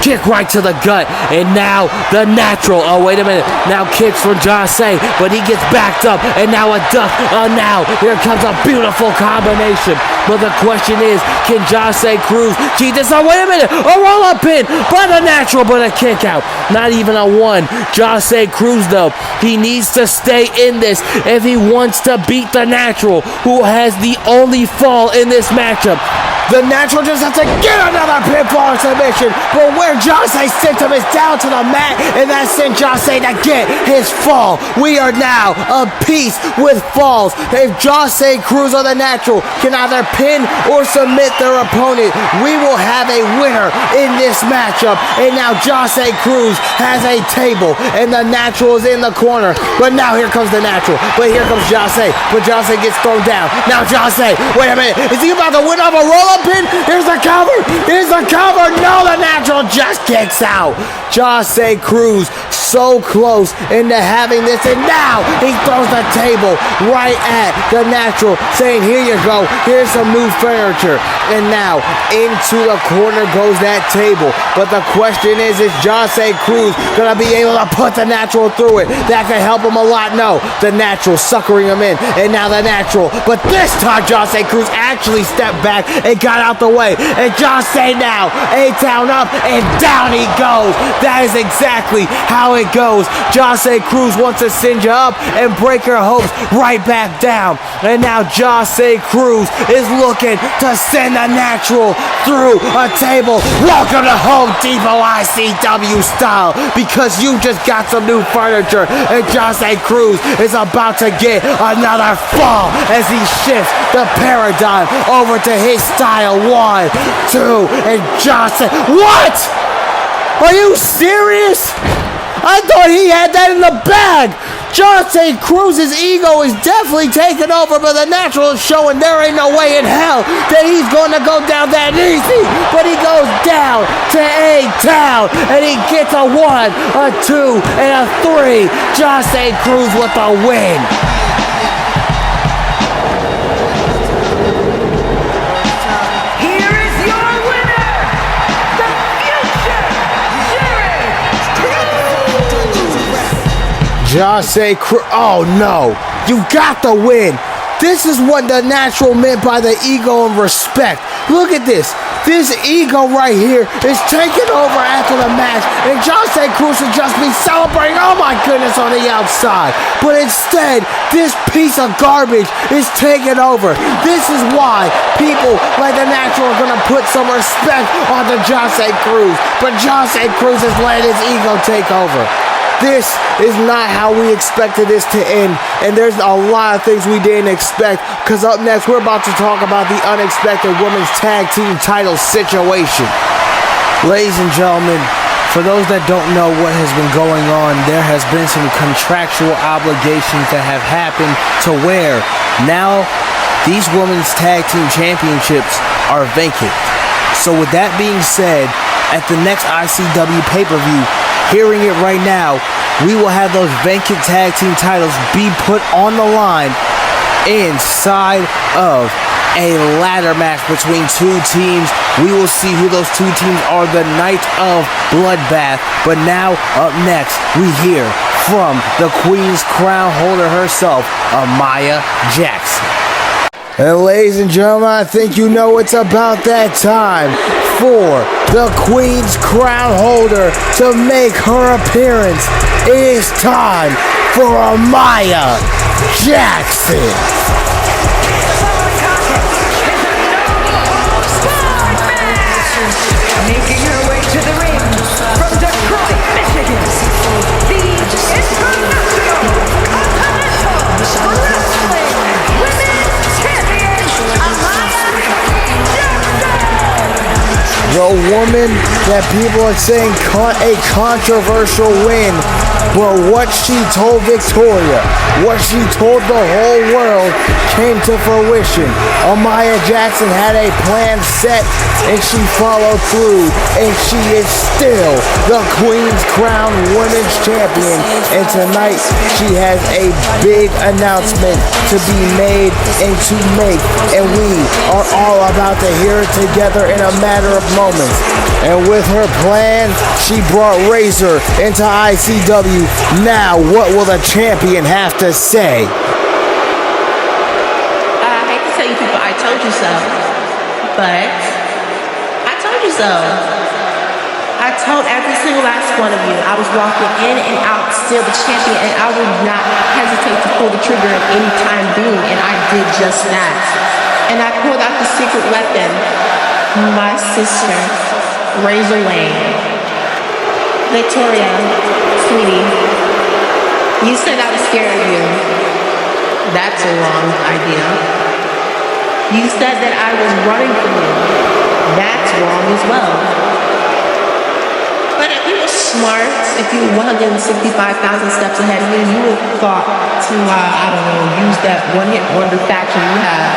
kick right to the gut. And now the natural, oh wait a minute, now kicks from Jose, but he gets backed up. And now a duck, now here comes a beautiful combination. But the question is, can Jose Cruz cheat this? Oh wait a minute, a roll-up pin by the natural, but a kick out. Not even a one. Jose Cruz though, he needs to stay in this if he wants to beat the natural, who has the only fall in this matchup. The natural just has to get another pinfall submission, but where Jose sent him is down to the mat, and that sent Jose to get his fall. We are now a piece with falls. If Jose Cruz or the natural can either pin or submit their opponent, we will have a winner in this matchup. And now Jose Cruz has a table, and the natural is in the corner. But now here comes the natural. But here comes Jose. But Jose gets thrown down. Now Jose, wait a minute, is he about to win off a roll-up pin? Here's the cover. Here's the cover. No, the natural just kicks out. Jose Cruz so close into having this, and now he throws the table right at the natural, saying, here you go, here's some new furniture. And now into the corner goes that table. But the question is Jose Cruz gonna be able to put the natural through it? That could help him a lot. No, the natural suckering him in, and now the natural, but this time Jose Cruz actually stepped back and got out the way, and Jose now A-Town up, and down he goes. That is exactly how it goes. Jose Cruz wants to send you up and break your hopes right back down, and now Jose Cruz is looking to send the natural through a table. Welcome to Home Depot ICW style, because you just got some new furniture, and Jose Cruz is about to get another fall as he shifts the paradigm over to his style. 1, 2, and Jose. What? Are you serious? I thought he had that in the bag. Jose Cruz's ego is definitely taken over, but the natural is showing there ain't no way in hell that he's going to go down that easy. But he goes down to A-Town, and he gets a 1, a 2, and a 3. Jose Cruz with the win. Here is your winner, the future Jose Cruz. Oh no, you got the win. This is what the natural meant by the ego and respect. Look at this. This ego right here is taking over after the match, and Jose Cruz should just be celebrating, oh my goodness, on the outside. But instead, this piece of garbage is taking over. This is why people like the natural are going to put some respect on the Jose Cruz. But Jose Cruz is letting his ego take over. This is not how we expected this to end, and there's a lot of things we didn't expect, because up next we're about to talk about the unexpected women's tag team title situation. Ladies and gentlemen, for those that don't know what has been going on, there has been some contractual obligations that have happened to where now these women's tag team championships are vacant. So with that being said, at the next ICW pay-per-view, hearing it right now, we will have those vacant tag team titles be put on the line inside of a ladder match between two teams. We will see who those two teams are the night of Bloodbath. But now, up next, we hear from the Queen's Crown holder herself, Amaya Jackson. And ladies and gentlemen, I think you know it's about that time for the Queen's Crown holder to make her appearance. It is time for Amaya Jackson. making her way to the ring from Detroit, Michigan, the International Continental Wrestling Women's Champion, Amaya Jackson. The woman that people are saying a controversial win, but what she told Victoria, what she told the whole world came to fruition. Amaya Jackson had a plan set, and she followed through, and she is still the Queen's Crown Women's Champion. And tonight, she has a big announcement to be made and to make, and we are all about to hear it together in a matter of moments. moments. And with her plan, she brought Razor into ICW. Now, what will the champion have to say? I hate to tell you people I told you so, but I told you so. I told every single last one of you I was walking in and out still the champion, and I would not hesitate to pull the trigger at any time being, and I did just that. And I pulled out the secret weapon, my sister, Razor Wayne. Victoria, sweetie, you said I was scared of you. That's a wrong idea. You said that I was running from you. That's wrong as well. But if you were smart, if you were 165,000 steps ahead of me, you would have thought to, use that one-hit wonder faction you have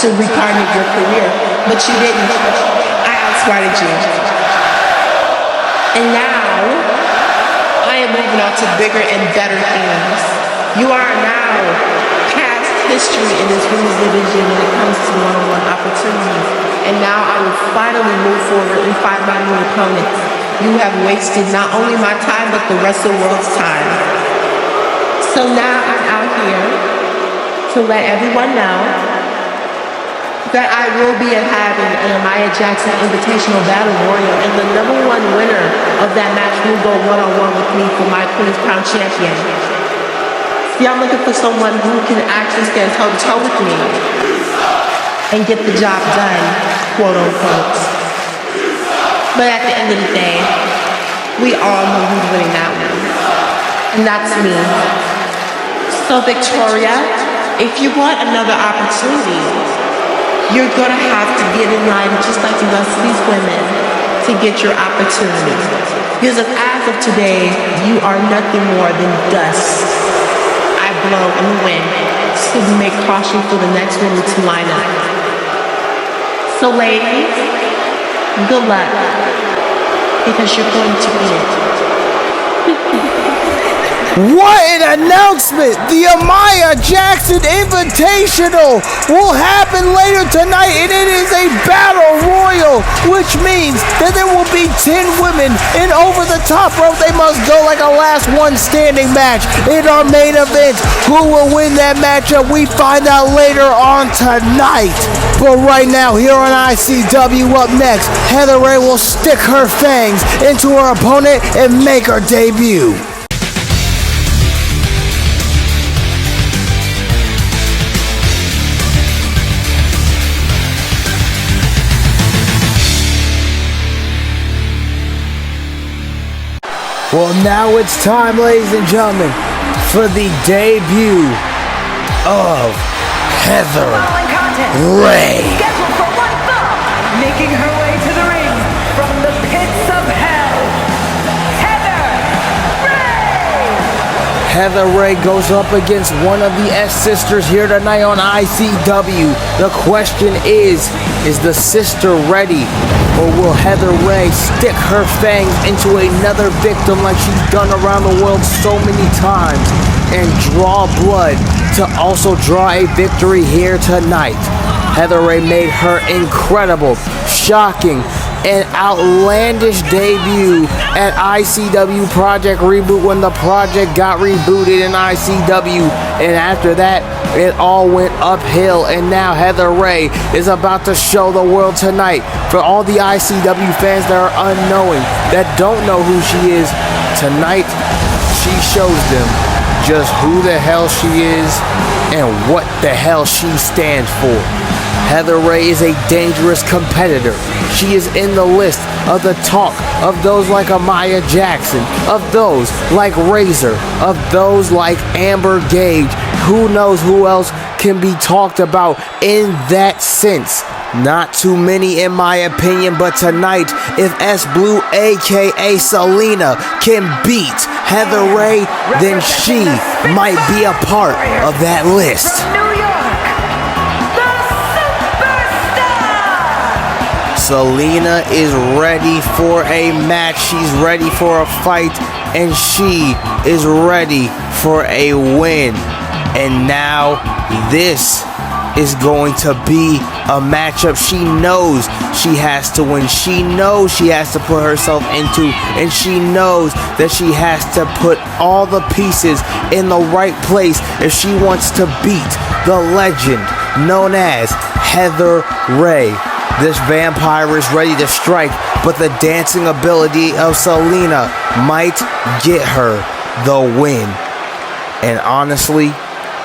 to reincarnate your career. But you didn't. I outsmarted you. And now, I am moving on to bigger and better things. You are now past history in this women's division when it comes to one-on-one opportunities. And now I will finally move forward and find my new opponent. You have wasted not only my time, but the rest of the world's time. So now I'm out here to let everyone know that I will be having an Amaya Jackson Invitational Battle Royal, and the number one winner of that match will go one-on-one with me for my Queen's Crown Champion. See, I'm looking for someone who can actually stand toe-to-toe with me and get the job done, quote-unquote. But at the end of the day, we all know who's winning that one, and that's me. So Victoria, if you want another opportunity, you're gonna have to get in line just like the rest of these women to get your opportunity. Because as of today, you are nothing more than dust I blow in the wind to make caution for the next woman to line up. So ladies, good luck, because you're going to win it. What an announcement! The Amaya Jackson Invitational will happen later tonight, and it is a battle royal, which means that there will be 10 women, and over the top rope they must go like a last one standing match in our main event. Who will win that matchup? We find out later on tonight. But right now, here on ICW, up next, Heather Ray will stick her fangs into her opponent and make her debut. Well, now it's time, ladies and gentlemen, for the debut of Heather Ray. Scheduled for one fall, making her way to the ring from the pits of hell, Heather Ray. Heather Ray goes up against one of the S-Sisters here tonight on ICW. The question is the sister ready? Or will Heather Ray stick her fangs into another victim like she's done around the world so many times and draw blood to also draw a victory here tonight? Heather Ray made her incredible, shocking, and outlandish debut at ICW Project Reboot when the project got rebooted in ICW, and after that it all went uphill, and now Heather Ray is about to show the world tonight. For all the ICW fans that are unknowing, that don't know who she is, tonight she shows them just who the hell she is and what the hell she stands for. Heather Ray is a dangerous competitor. She is in the list of the talk of those like Amaya Jackson, of those like Razor, of those like Amber Gage. Who knows who else can be talked about in that sense? Not too many in my opinion, but tonight, if S Blue aka Selena can beat Heather Ray, then she might be a part of that list. New York, the superstar. Selena is ready for a match, she's ready for a fight, and she is ready for a win. And now this is going to be a matchup she knows she has to win. She knows she has to put herself into, and she knows that she has to put all the pieces in the right place if she wants to beat the legend known as Heather Ray. This vampire is ready to strike, but the dancing ability of Selena might get her the win. And honestly,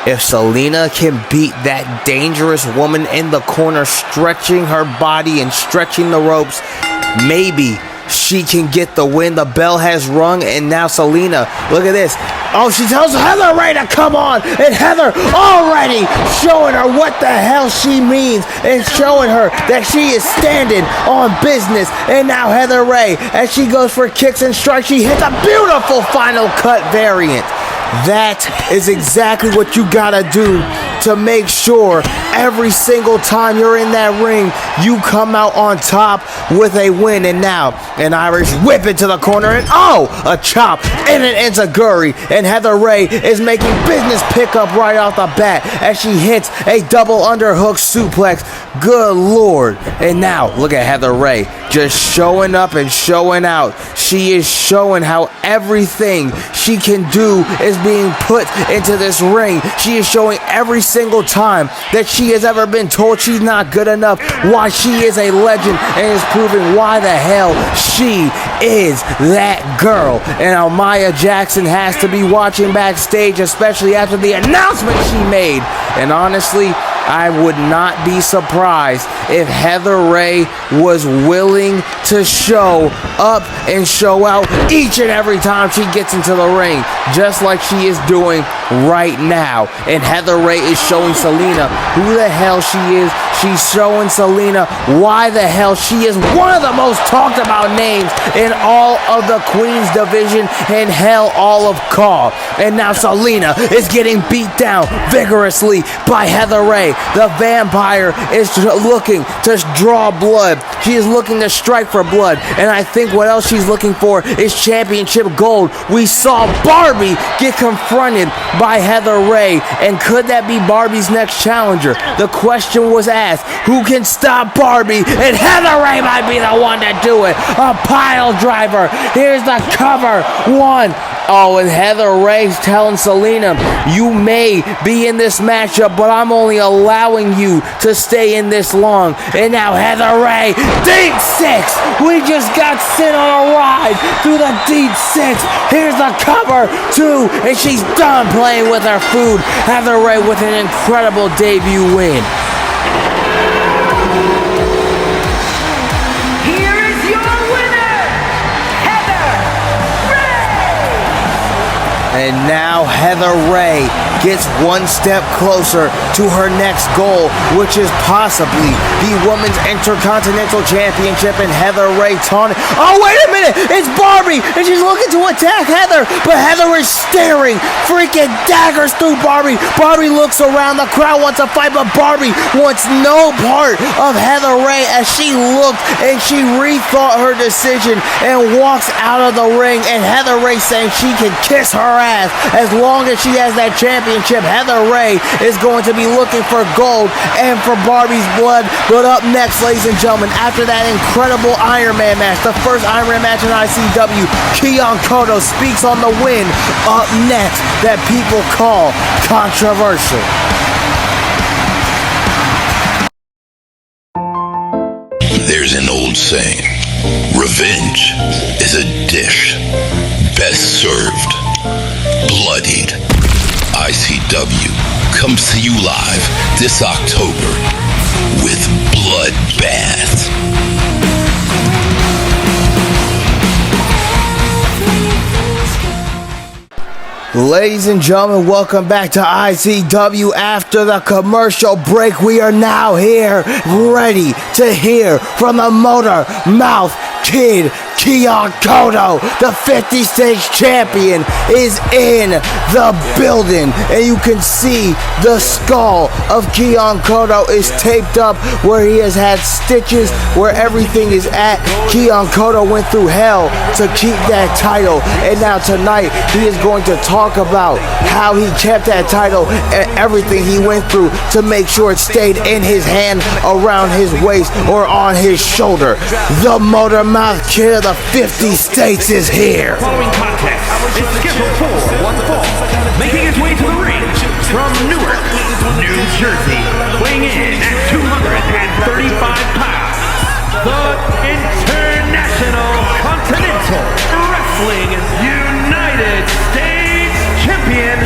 if Selena can beat that dangerous woman in the corner, stretching her body and stretching the ropes, maybe she can get the win. The bell has rung, and now Selena, look at this. Oh, she tells Heather Ray to come on, and Heather already showing her what the hell she means and showing her that she is standing on business. And now Heather Ray, as she goes for kicks and strikes, she hits a beautiful final cut variant. That is exactly what you gotta do to make sure every single time you're in that ring, you come out on top with a win. And now, an Irish whip into the corner, and oh, a chop and an enziguri. And Heather Ray is making business pickup right off the bat as she hits a double underhook suplex. Good Lord. And now, look at Heather Ray just showing up and showing out. She is showing how everything she can do is being put into this ring. She is showing every single time that she has ever been told she's not good enough why she is a legend, and is proving why the hell she is that girl. And Almaya Jackson has to be watching backstage, especially after the announcement she made. And honestly, I would not be surprised if Heather Ray was willing to show up and show out each and every time she gets into the ring, just like she is doing right now. And Heather Ray is showing Selena who the hell she is. She's showing Selena why the hell she is one of the most talked about names in all of the Queens division and hell, all of Caw. And now Selena is getting beat down vigorously by Heather Ray. The vampire is looking to draw blood. She is looking to strike for blood. And I think what else she's looking for is championship gold. We saw Barbie get confronted by Heather Ray. And could that be Barbie's next challenger? The question was asked, who can stop Barbie? And Heather Ray might be the one to do it. A pile driver. Here's the cover. One. Oh, and Heather Ray's telling Selena, you may be in this matchup, but I'm only allowing you to stay in this long. And now Heather Ray, deep six. We just got sent on a ride through the deep six. Here's the cover, two, and she's done playing with her food. Heather Ray with an incredible debut win. Here is your winner, Heather Ray! And now Heather Ray gets one step closer to her next goal, which is possibly the Women's Intercontinental Championship. And Heather Ray taunting. Oh, wait a minute! It's Barbie! And she's looking to attack Heather, but Heather is staring freaking daggers through Barbie. Barbie looks around. The crowd wants to fight, but Barbie wants no part of Heather Ray as she looked and she rethought her decision and walks out of the ring. And Heather Ray saying she can kiss her ass as long as she has that championship. Heather Ray is going to be looking for gold and for Barbie's blood. But up next, ladies and gentlemen, after that incredible Iron Man match, the first Iron Man match in ICW, Keon Koto speaks on the win up next that people call controversial. There's an old saying, revenge is a dish best served bloodied. ICW comes to you live this October with Bloodbath. Ladies and gentlemen, welcome back to ICW. After the commercial break, we are now here, ready to hear from the Motor Mouth Kid, Keon Kodo, the 50 stage champion, is in the building. And you can see the skull of Keon Kodo is taped up where he has had stitches where everything is at. Keon Kodo went through hell to keep that title. And now tonight he is going to talk about how he kept that title and everything he went through to make sure it stayed in his hand, around his waist, or on his shoulder. The Motor Mouth Kid of the 50 states is here. Following contest is scheduled for one fall, making his way to the ring from Newark, New Jersey, weighing in at 235 pounds, the International Continental Wrestling United States Champion,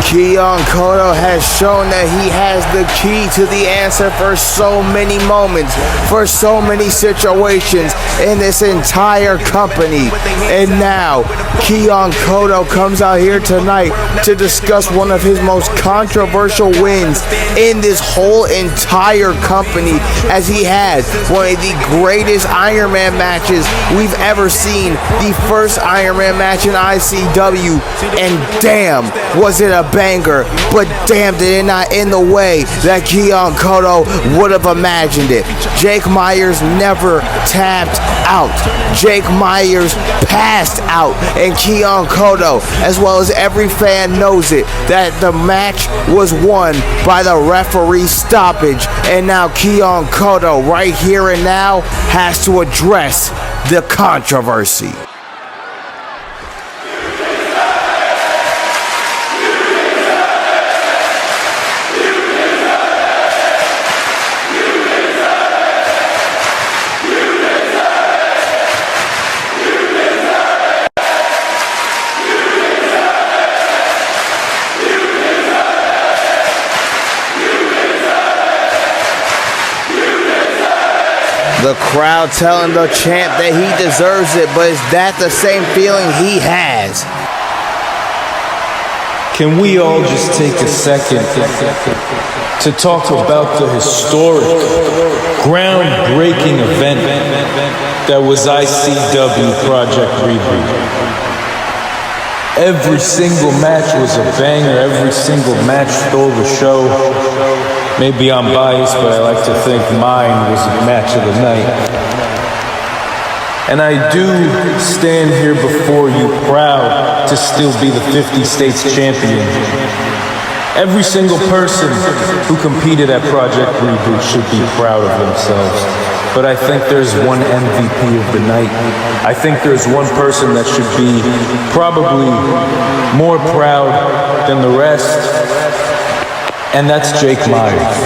Keon Kodo has shown that he has the key to the answer for so many moments, for so many situations in this entire company. And now, Keon Kodo comes out here tonight to discuss one of his most controversial wins in this whole entire company, as he had one of the greatest Iron Man matches we've ever seen, the first Iron Man match in ICW, and damn, was it a banger, but damn did it not end the way that Keon Kodo would have imagined it. Jake Myers never tapped out. Jake Myers passed out, and Keon Kodo, as well as every fan, knows it, that the match was won by the referee stoppage. And now Keon Kodo, right here and now, has to address the controversy. The crowd telling the champ that he deserves it, but is that the same feeling he has? Can we all just take a second to talk about the historic, groundbreaking event that was ICW Project Reboot? Every single match was a banger. Every single match stole the show. Maybe I'm biased, but I like to think mine was the match of the night. And I do stand here before you proud to still be the 50 States champion. Every single person who competed at Project Reboot should be proud of themselves. But I think there's one MVP of the night. I think there's one person that should be probably more proud than the rest. And that's Jake Myers.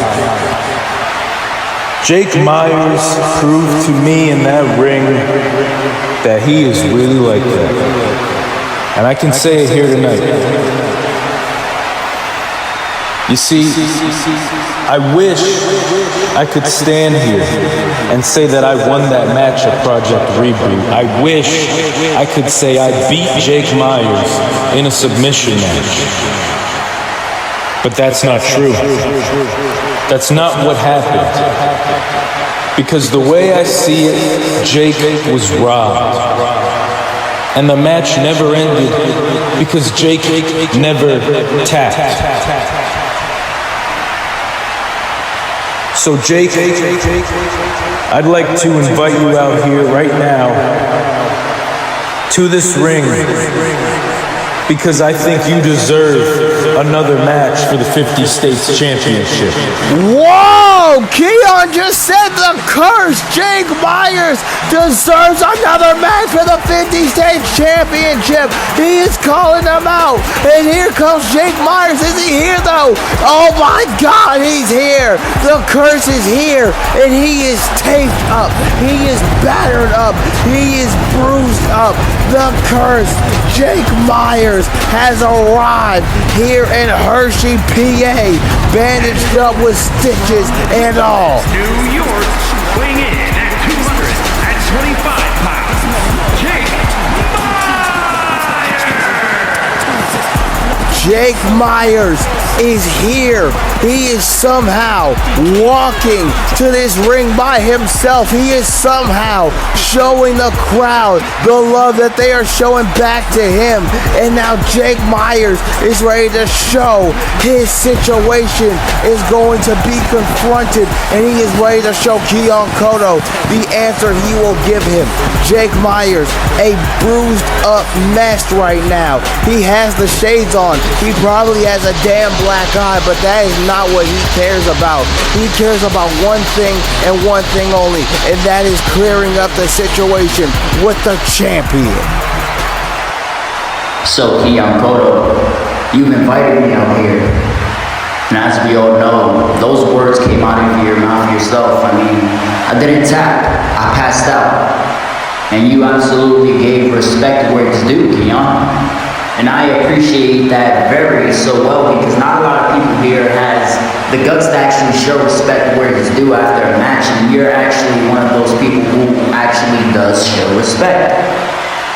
Jake Myers proved to me in that ring that he is really like that. And I can say it here tonight. You see, I wish I could stand here and say that I won that match at Project Reboot. I wish I could say I beat Jake Myers in a submission match. But that's not true. That's not what happened. Because the way I see it, Jake was robbed. And the match never ended because Jake never tapped. So Jake, I'd like to invite you out here right now to this ring, because I think you deserve another match for the 50 States Championship. Whoa! Keon just said the curse. Jake Myers deserves another match for the 50 States Championship. He is calling them out. And here comes Jake Myers. Is he here though? Oh my God, he's here. The curse is here. And he is taped up. He is battered up. He is bruised up. The curse, Jake Myers, has arrived here in Hershey, PA, bandaged up with stitches and all. New York, weighing in at 225 pounds, Jake Myers! Jake Myers is here. He is somehow walking to this ring by himself. He is somehow showing the crowd the love that they are showing back to him. And now Jake Myers is ready to show his situation is going to be confronted, and he is ready to show Keon Kodo the answer he will give him. Jake Myers, a bruised up mess right now. He has the shades on. He probably has a damn black eye, but that is not what he cares about. He cares about one thing and one thing only, and that is clearing up the situation with the champion. So, Keon Kodo, you've invited me out here. And as we all know, those words came out of your mouth yourself. I mean, I didn't tap, I passed out. And you absolutely gave respect where it's due, Keon. And I appreciate that very so well, because not a lot of people here has the guts to actually show respect where it's due after a match. And you're actually one of those people who actually does show respect.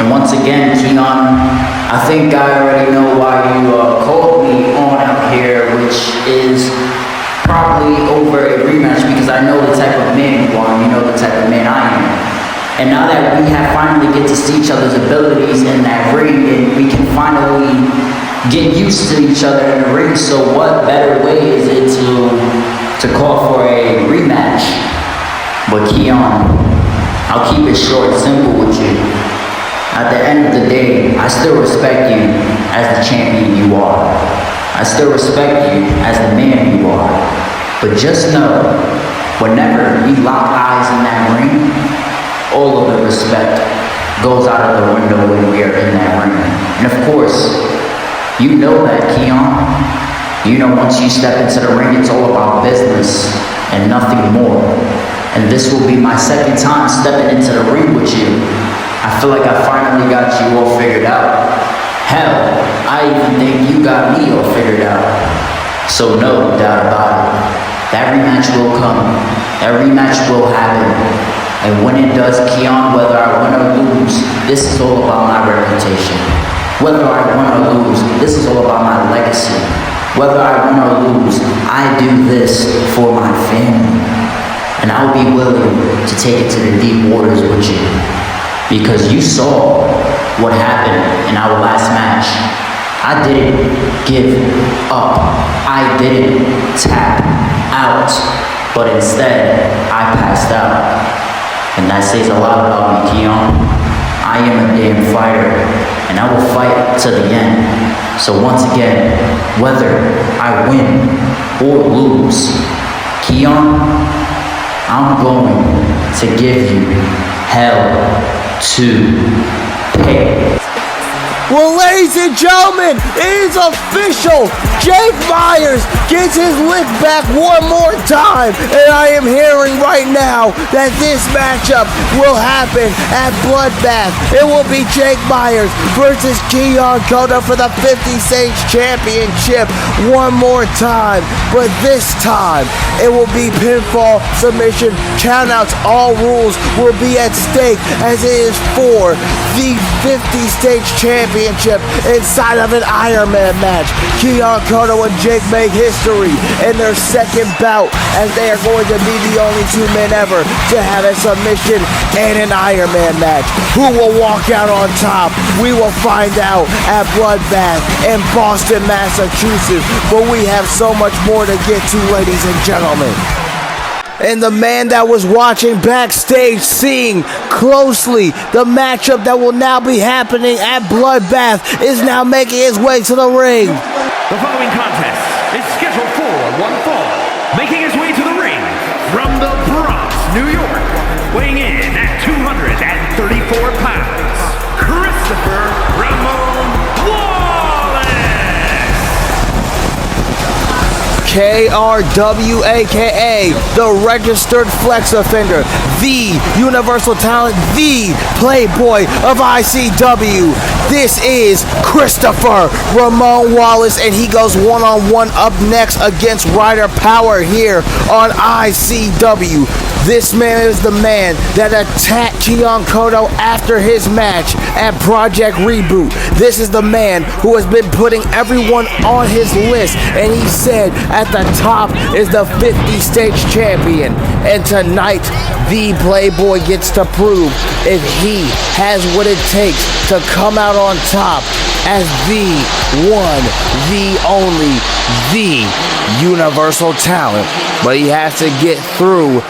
And once again, Keon, I think I already know why you called me on out here, which is probably over a rematch, because I know the type of man you are, and you know the type of man I am. And now that we have finally get to see each other's abilities in that ring, and we can finally get used to each other in the ring, so what better way is it to call for a rematch? But Keon, I'll keep it short and simple with you. At the end of the day, I still respect you as the champion you are. I still respect you as the man you are. But just know, whenever we lock eyes in that ring, all of the respect goes out of the window when we are in that ring. And of course, you know that, Keon. You know, once you step into the ring, it's all about business and nothing more. And this will be my second time stepping into the ring with you. I feel like I finally got you all figured out. Hell, I even think you got me all figured out. So no doubt about it, that rematch will come. That rematch will happen. And when it does, Keon, whether I win or lose, this is all about my reputation. Whether I win or lose, this is all about my legacy. Whether I win or lose, I do this for my family. And I'll be willing to take it to the deep waters with you. Because you saw what happened in our last match. I didn't give up. I didn't tap out. But instead, I passed out. And that says a lot about me, Keon. I am a damn fighter. And I will fight to the end. So once again, whether I win or lose, Keon, I'm going to give you hell to pay. Well, ladies and gentlemen, it is official. Jake Myers gets his lick back one more time, and I am hearing right now that this matchup will happen at Bloodbath. It will be Jake Myers versus Keon Kodo for the 50 Stage Championship one more time, but this time it will be pinfall, submission, countouts. All rules will be at stake, as it is for the 50 Stage Championship inside of an Iron Man match. Keon Kodo and Jake make history in their second bout, as they are going to be the only two men ever to have a submission and an Iron Man match. Who will walk out on top? We will find out at Bloodbath in Boston, Massachusetts. But we have so much more to get to, ladies and gentlemen. And the man that was watching backstage, seeing closely the matchup that will now be happening at Bloodbath, is now making his way to the ring. The following contest is scheduled for one fall. Making his way to the ring from the Bronx, New York, weighing in at 234 pounds, Christopher Ramon Wallace. KRW, aka the registered flex offender, the universal talent, the playboy of ICW. This is Christopher Ramon Wallace, and he goes one-on-one up next against Ryder Power here on ICW. This man is the man that attacked Keon Kodo after his match at Project Reboot. This is the man who has been putting everyone on his list, and he said at the top is the 50 stage champion. And tonight, the Playboy gets to prove if he has what it takes to come out on top as the one, the only, the universal talent. But he has to get through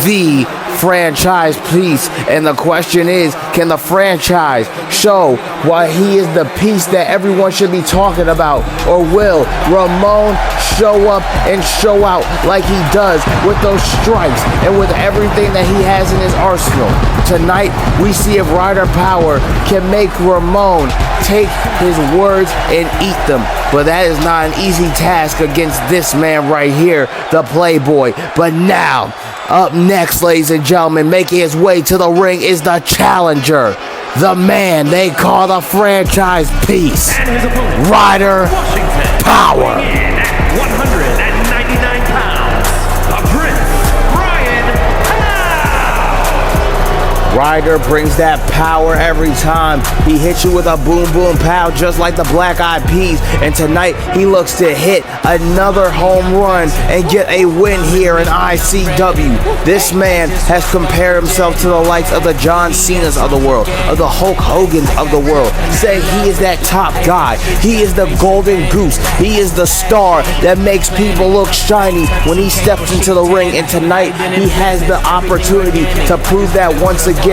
the franchise piece, and the question is, can the franchise show why he is the piece that everyone should be talking about, or will Ramon show up and show out like he does with those strikes and with everything that he has in his arsenal? Tonight we see if Ryder Power can make Ramon take his words and eat them, but that is not an easy task against this man right here, the Playboy. But now, up next, ladies and gentlemen, making his way to the ring is the challenger, the man they call the franchise piece, Ryder Power. At 199 pounds, the Prince, Ryan Pow! Ryder brings that power every time. He hits you with a boom boom pow just like the Black Eyed Peas, and tonight he looks to hit another home run and get a win here in ICW. This man has compared himself to the likes of the John Cena's of the world, of the Hulk Hogan's of the world, saying he is that top guy. He is the golden goose. He is the star that makes people look shiny when he steps into the ring, and tonight he has the opportunity to prove that once again.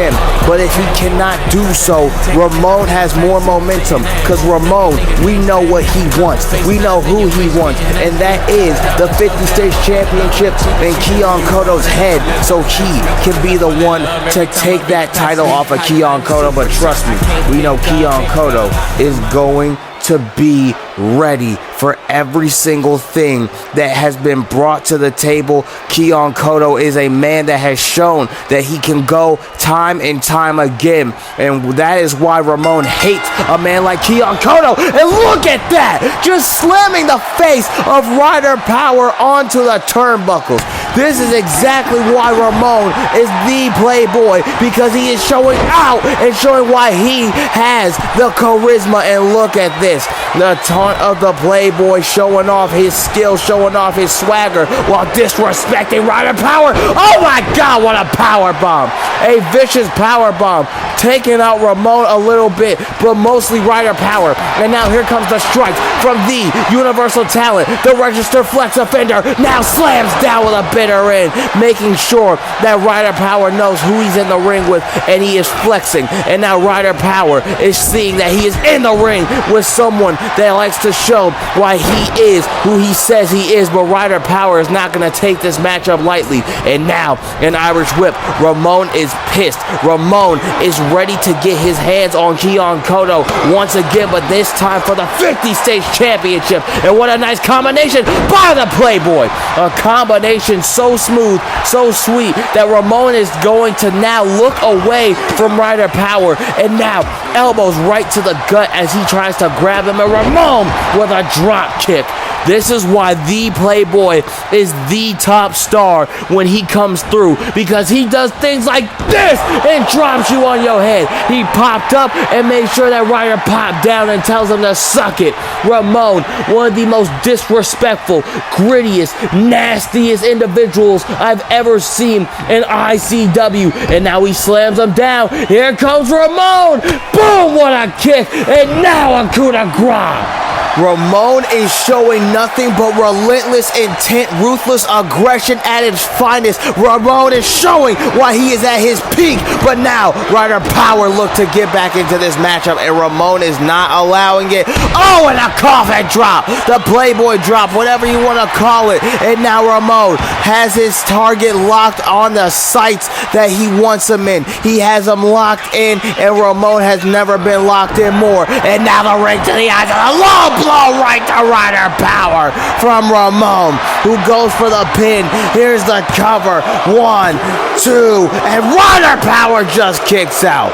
But if he cannot do so, Ramon has more momentum, because Ramon, we know what he wants. We know who he wants, and that is the 50 stage championship in Keon Kodo's head, so he can be the one to take that title off of Keon Kodo. But trust me, we know Keon Kodo is going to be ready for every single thing that has been brought to the table. Keon Kodo is a man that has shown that he can go time and time again, and that is why Ramon hates a man like Keon Kodo. And look at that, just slamming the face of Ryder Power onto the turnbuckles. This is exactly why Ramon is the Playboy, because he is showing out and showing why he has the charisma. And look at this, the taunt of the Playboy, showing off his skill, showing off his swagger while disrespecting Ryder Power. Oh my God, what a power bomb. A vicious power bomb, taking out Ramon a little bit, but mostly Ryder Power. And now here comes the strikes from the universal talent. The registered flex offender now slams down with a bitter end, making sure that Ryder Power knows who he's in the ring with, and he is flexing. And now Ryder Power is seeing that he is in the ring with someone that likes to show why he is who he says he is. But Ryder Power is not going to take this matchup lightly. And now an Irish whip. Ramon is pissed. Ramon is ready to get his hands on Keon Kodo once again, but this time for the 50 stage championship. And what a nice combination by the Playboy. A combination so smooth, so sweet, that Ramon is going to now look away from Ryder Power, and now elbows right to the gut as he tries to grab him, and Ramon with a drop kick. This is why the Playboy is the top star when he comes through, because he does things like this and drops you on your head. He popped up and made sure that Ryder popped down and tells him to suck it. Ramon, one of the most disrespectful, grittiest, nastiest individuals I've ever seen in ICW. And now he slams him down. Here comes Ramon. Boom, what a kick. And now a coup de grace. Ramon is showing nothing but relentless intent, ruthless aggression at its finest. Ramon is showing why he is at his peak. But now Ryder Power look to get back into this matchup, and Ramon is not allowing it. Oh, and a coffin drop. The Playboy drop, whatever you want to call it. And now Ramon has his target locked on the sights that he wants him in. He has him locked in, and Ramon has never been locked in more. And now the ring to the eyes of the low blow right to Ryder Power from Ramon, who goes for the pin. Here's the cover. 1, 2, and Ryder Power just kicks out.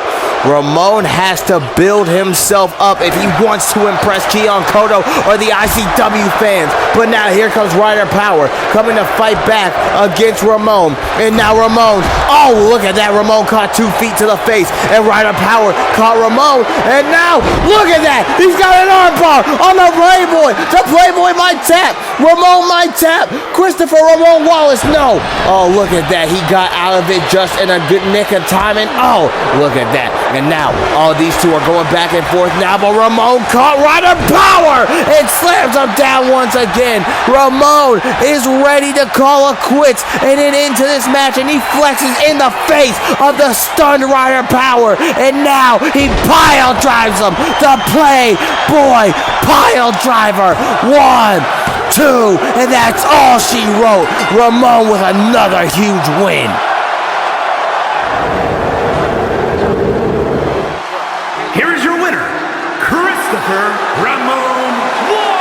Ramon has to build himself up if he wants to impress Keon Kodo or the ICW fans. But now here comes Ryder Power coming to fight back against Ramon. And now Ramon, oh, look at that. Ramon caught 2 feet to the face. And Ryder Power caught Ramon. And now, look at that. He's got an armbar on the Playboy. The Playboy might tap. Ramon might tap. Christopher Ramon Wallace, no. Oh, look at that. He got out of it just in a good nick of time. And oh, look at that. And now, all these two are going back and forth now. But Ramon caught Ryder Power and slams him down once again. Ramon is ready to call a quits and then into this match. And he flexes in the face of the stunned Ryder Power. And now he pile drives him. The Playboy pile driver. 1, 2, and that's all she wrote. Ramon with another huge win. Here is your winner, Christopher Ramon Wallace.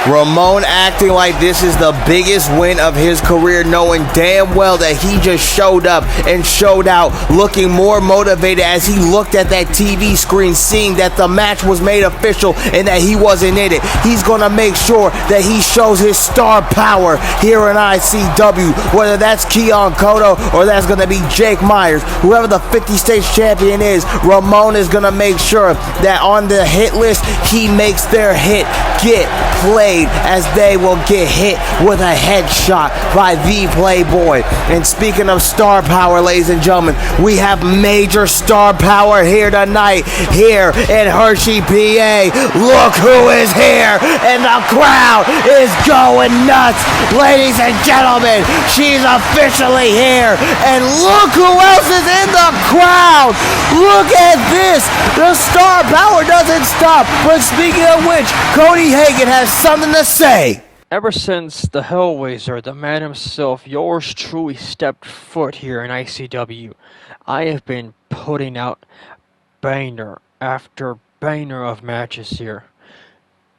Ramon acting like this is the biggest win of his career, knowing damn well that he just showed up and showed out, looking more motivated as he looked at that TV screen, seeing that the match was made official and that he wasn't in it. He's gonna make sure that he shows his star power here in ICW, whether that's Keon Kodo or that's gonna be Jake Myers. Whoever the 50 States champion is, Ramon is gonna make sure that on the hit list, he makes their hit get played, as they will get hit with a headshot by the Playboy. And speaking of star power, ladies and gentlemen, we have major star power here tonight, here in Hershey, PA. Look who is here, and the crowd is going nuts. Ladies and gentlemen, she's officially here, and look who else is in the crowd. Look at this. The star power doesn't stop. But speaking of which, Cody Hagan has something to say. Ever since the Hellraiser, the man himself, yours truly, stepped foot here in ICW, I have been putting out banger after banger of matches here.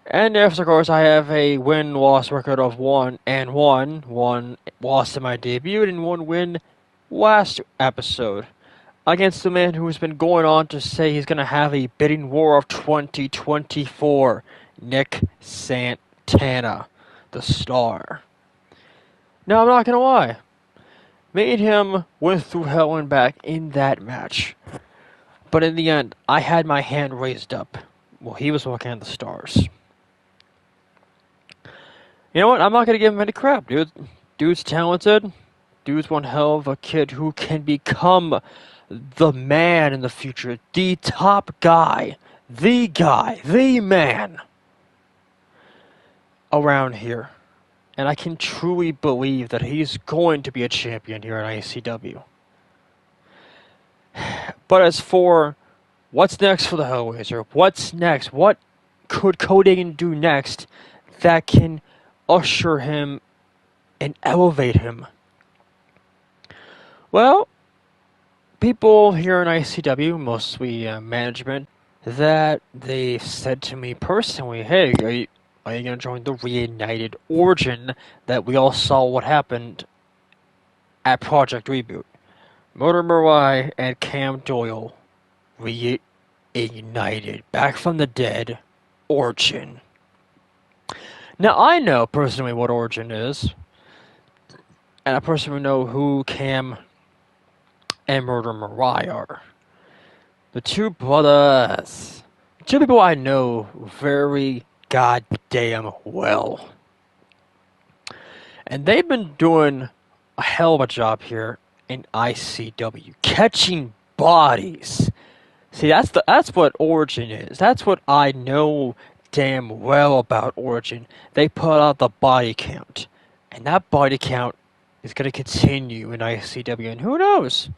And yes, of course, I have a win-loss record of 1-1. 1 loss in my debut and 1 win last episode, against the man who has been going on to say he's going to have a bidding war of 2024, Nick Santana, the Star. Now, I'm not going to lie. Me and him went through hell and back in that match. But in the end, I had my hand raised up while he was looking at the stars. You know what? I'm not going to give him any crap, dude. Dude's talented. Dude's one hell of a kid who can become the man in the future. The top guy. The man around here. And I can truly believe that he's going to be a champion here in ICW. But as for what's next for the Hellraiser, what's next? What could Cody do next that can usher him and elevate him? Well, people here in ICW, mostly management, that they said to me personally, hey, are you going to join the reunited origin that we all saw what happened at Project Reboot? Motor Mirai and Cam Doyle reunited, back from the dead, Origin. Now, I know personally what Origin is, and I personally know who Cam and Murder Mirai are. The two brothers. Two people I know very goddamn well. And they've been doing a hell of a job here in ICW. Catching bodies. See, that's what Origin is. That's what I know damn well about Origin. They put out the body count. And that body count is going to continue in ICW. And who knows?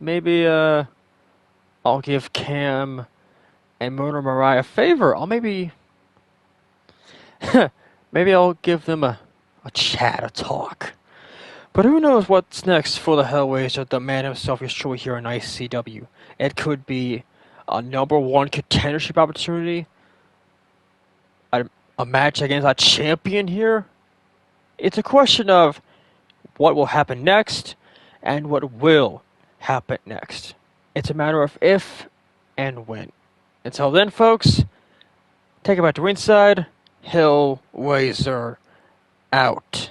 Maybe I'll give Cam and Murder Mirai a favor. Maybe I'll give them a chat, a talk. But who knows what's next for the Hellraiser, the man himself is truly here in ICW. It could be a #1 contendership opportunity, a match against a champion here. It's a question of what will happen next and what will happen next. It's a matter of if and when. Until then, folks, take it back to ringside. Hellraiser out.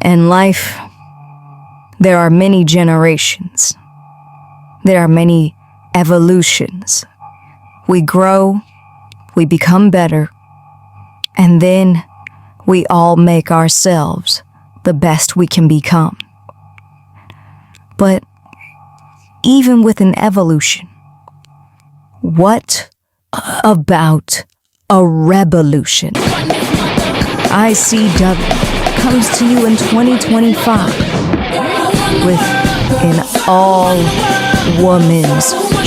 In life, there are many generations. There are many evolutions. We grow, we become better, and then we all make ourselves the best we can become. But even with an evolution, what about a revolution? ICW comes to you in 2025 with an all-women's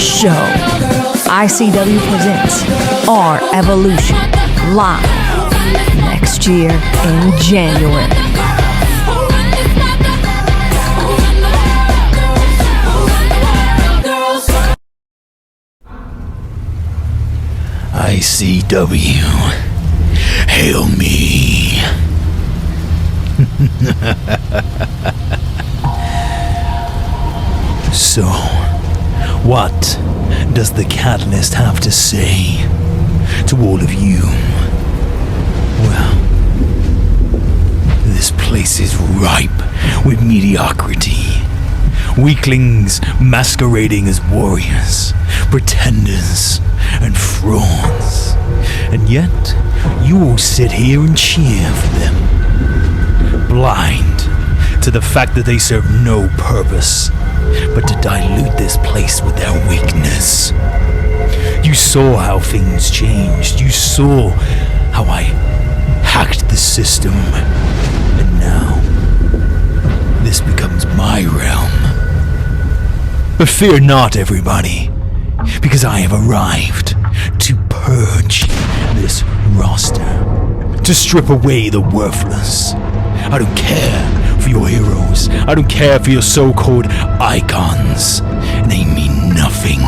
show. ICW presents Our Evolution live next year in January. ICW, hail me. So, what does the Catalyst have to say to all of you? Well, this place is ripe with mediocrity. Weaklings masquerading as warriors, pretenders, and frauds. And yet, you all sit here and cheer for them, blind to the fact that they serve no purpose but to dilute this place with their weakness. You saw how things changed. You saw how I hacked the system. And now, this becomes my realm. But fear not, everybody, because I have arrived to purge this roster, to strip away the worthless. I don't care for your heroes. I don't care for your so-called icons. They mean nothing.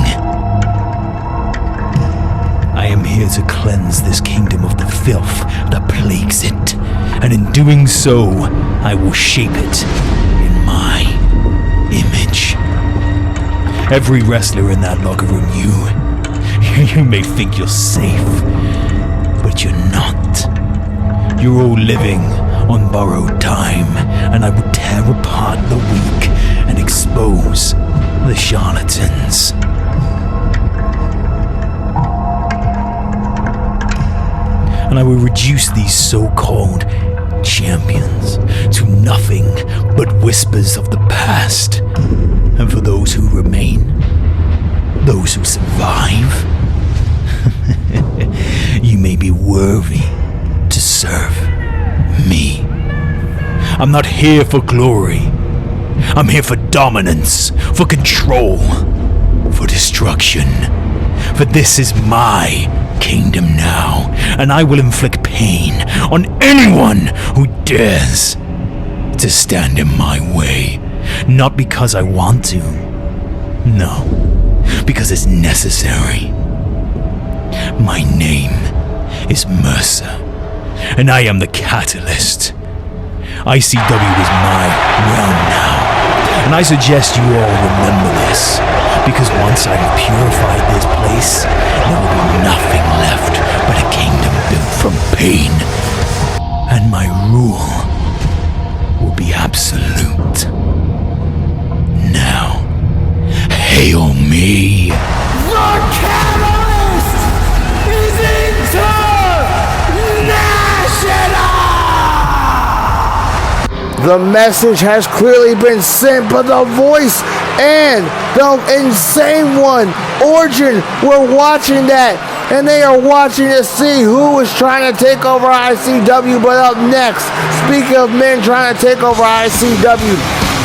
I am here to cleanse this kingdom of the filth that plagues it, and in doing so, I will shape it in my image. Every wrestler in that locker room, you may think you're safe, but you're not. You're all living on borrowed time, and I would tear apart the weak and expose the charlatans. And I will reduce these so-called champions to nothing but whispers of the past. And for those who remain, those who survive, you may be worthy to serve me. I'm not here for glory. I'm here for dominance, for control, for destruction. For this is my kingdom now, and I will inflict pain on anyone who dares to stand in my way. Not because I want to. No, because it's necessary. My name is Mercer, and I am the Catalyst. ICW is my realm now, and I suggest you all remember this, because once I have purified this place, there will be nothing left but a kingdom built from pain, and my rule will be absolute. Now, hail me. The Catalyst is international! The message has clearly been sent, but the voice and the insane one, Origin, were watching that, and they are watching to see who is trying to take over ICW. But up next, speaking of men trying to take over ICW,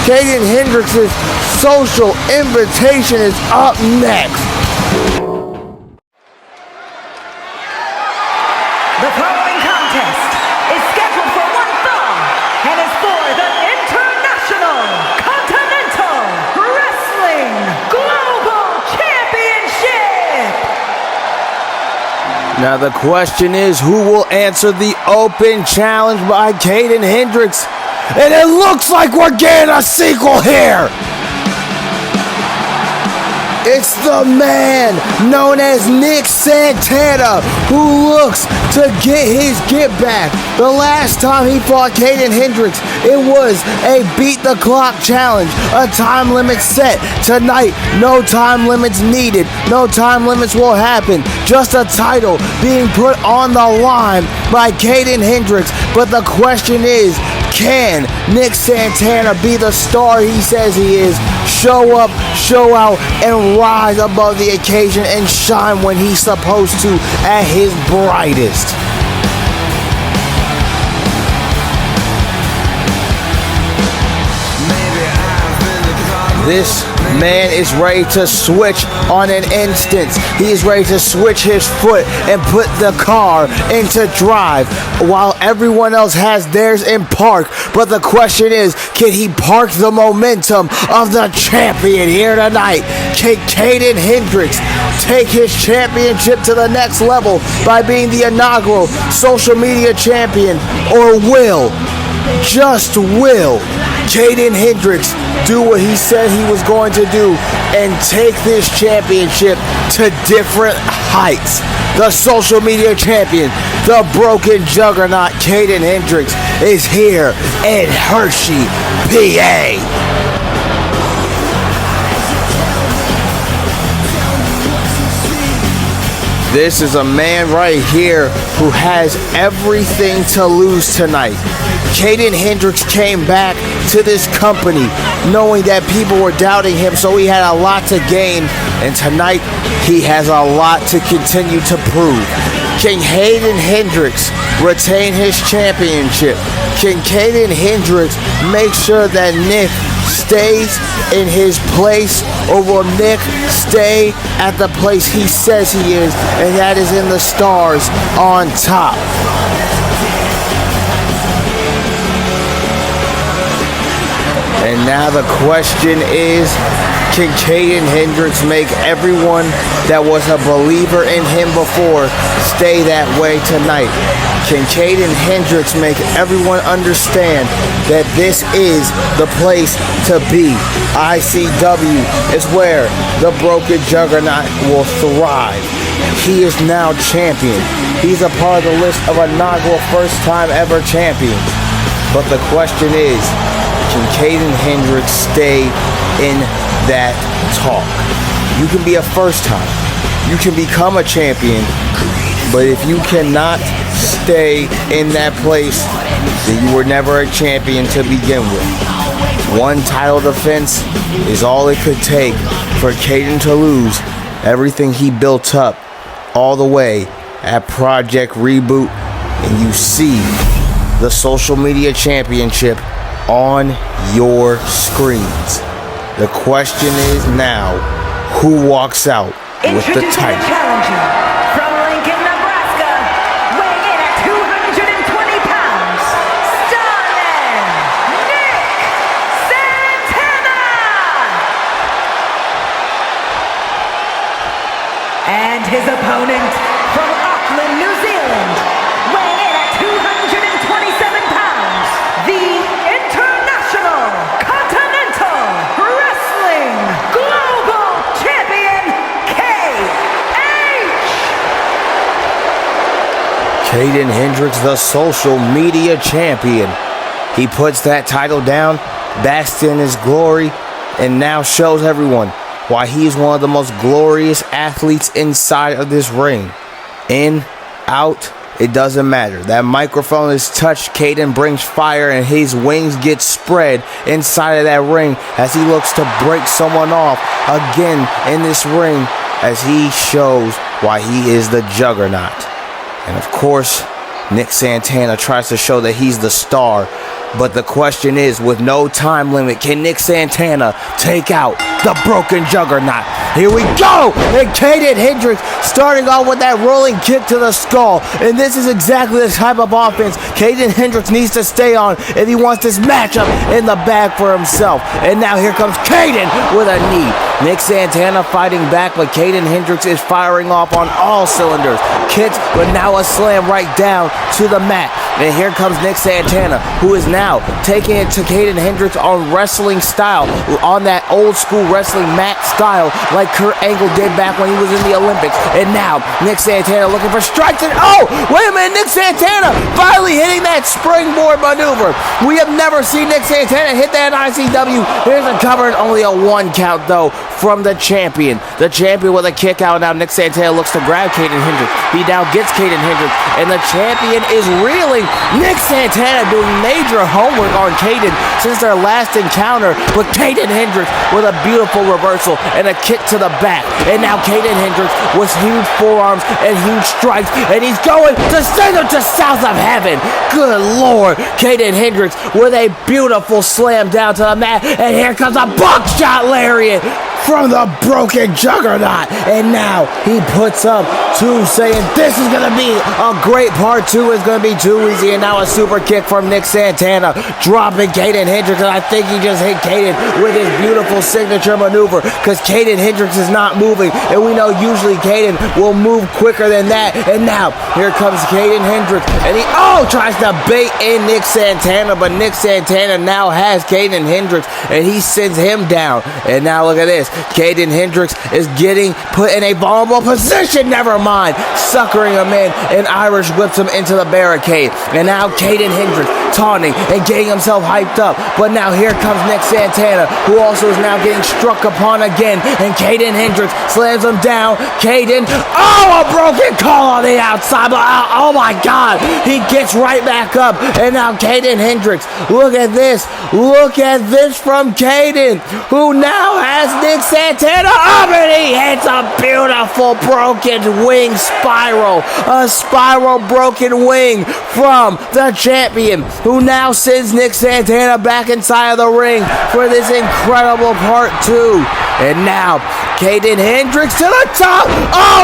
Kaden Hendricks' social invitation is up next. The following contest is scheduled for one fall and is for the International Continental Wrestling Global Championship. Now the question is, who will answer the open challenge by Caden Hendricks? And it looks like we're getting a sequel here. It's the man known as Nick Santana who looks to get his get back. The last time he fought Caden Hendricks, it was a beat the clock challenge, a time limit set. Tonight, no time limits needed. No time limits will happen. Just a title being put on the line by Caden Hendricks. But the question is, can Nick Santana be the star he says he is? Show up, show out, and rise above the occasion and shine when he's supposed to at his brightest. This man is ready to switch on an instant. He is ready to switch his foot and put the car into drive while everyone else has theirs in park. But the question is, can he park the momentum of the champion here tonight? Can Caden Hendricks take his championship to the next level by being the inaugural social media champion? Or just will Caden Hendricks do what he said he was going to do and take this championship to different heights? The social media champion, the broken juggernaut Caden Hendricks is here in Hershey, PA. This is a man right here who has everything to lose tonight. Caden Hendricks came back to this company knowing that people were doubting him, so he had a lot to gain, and tonight he has a lot to continue to prove. Can Caden Hendricks retain his championship? Can Caden Hendricks make sure that Nick stays in his place, or will Nick stay at the place he says he is, and that is in the stars on top? And now the question is, can Caden Hendricks make everyone that was a believer in him before stay that way tonight? Can Caden Hendricks make everyone understand that this is the place to be? ICW is where the broken juggernaut will thrive. He is now champion. He's a part of the list of inaugural first-time ever champions. But the question is, can Caden Hendricks stay in that talk? You can be a first time. You can become a champion. But if you cannot stay in that place, then you were never a champion to begin with. One title defense is all it could take for Caden to lose everything he built up all the way at Project Reboot. And you see the social media championship on your screens. The question is now, who walks out with the title? Challenger from Lincoln, Nebraska, weighing in at 220 pounds, Starman Nick Santana! And his opponent from Auckland, New Zealand, weighing in at 227 pounds, the International Continental Wrestling Global Champion, K.H. Caden Hendricks, the social media champion. He puts that title down, basks in his glory, and now shows everyone why he's one of the most glorious athletes inside of this ring. In, out, it doesn't matter. That microphone is touched. Caden brings fire, and his wings get spread inside of that ring as he looks to break someone off again in this ring as he shows why he is the juggernaut. And of course, Nick Santana tries to show that he's the star But the question is, with no time limit, can Nick Santana take out the broken juggernaut? Here we go! And Caden Hendricks starting off with that rolling kick to the skull. And this is exactly the type of offense Caden Hendricks needs to stay on if he wants this matchup in the bag for himself. And now here comes Caden with a knee. Nick Santana fighting back, but Caden Hendricks is firing off on all cylinders. Kicks, but now a slam right down to the mat. And here comes Nick Santana, who is now taking it to Caden Hendricks on wrestling style, on that old school wrestling mat style, like Kurt Angle did back when he was in the Olympics. And now Nick Santana looking for strikes. And oh, wait a minute, Nick Santana finally hitting that springboard maneuver. We have never seen Nick Santana hit that in ICW. Here's a cover and only a 1 count though from the champion. The champion with a kick out. Now Nick Santana looks to grab Caden Hendricks. He now gets Caden Hendricks, and the champion is reeling. Nick Santana doing major homework on Caden since their last encounter, but Caden Hendricks with a beautiful reversal and a kick to the back. And now Caden Hendricks with huge forearms and huge strikes, and he's going to send him to south of heaven. Good Lord. Caden Hendricks with a beautiful slam down to the mat, and here comes a buckshot lariat from the broken juggernaut. And now he puts up 2, saying this is going to be a great part 2. Is going to be too easy. And now a super kick from Nick Santana, dropping Caden Hendricks. And I think he just hit Caden with his beautiful signature maneuver, because Caden Hendricks is not moving. And we know usually Caden will move quicker than that. And now here comes Caden Hendricks, and he tries to bait in Nick Santana, but Nick Santana now has Caden Hendricks, and he sends him down. And now look at this. Caden Hendricks is getting put in a vulnerable position. Never mind. Suckering him in, and Irish whips him into the barricade. And now Caden Hendricks taunting and getting himself hyped up. But now here comes Nick Santana, who also is now getting struck upon again. And Caden Hendricks slams him down. Caden, a broken call on the outside. But oh my God, he gets right back up. And now Caden Hendricks, look at this. Look at this from Caden, who now has Nick Santana up, and he hits a beautiful broken wing spiral. A spiral broken wing from the champion, who now sends Nick Santana back inside of the ring for this incredible part 2. And now Caden Hendricks to the top.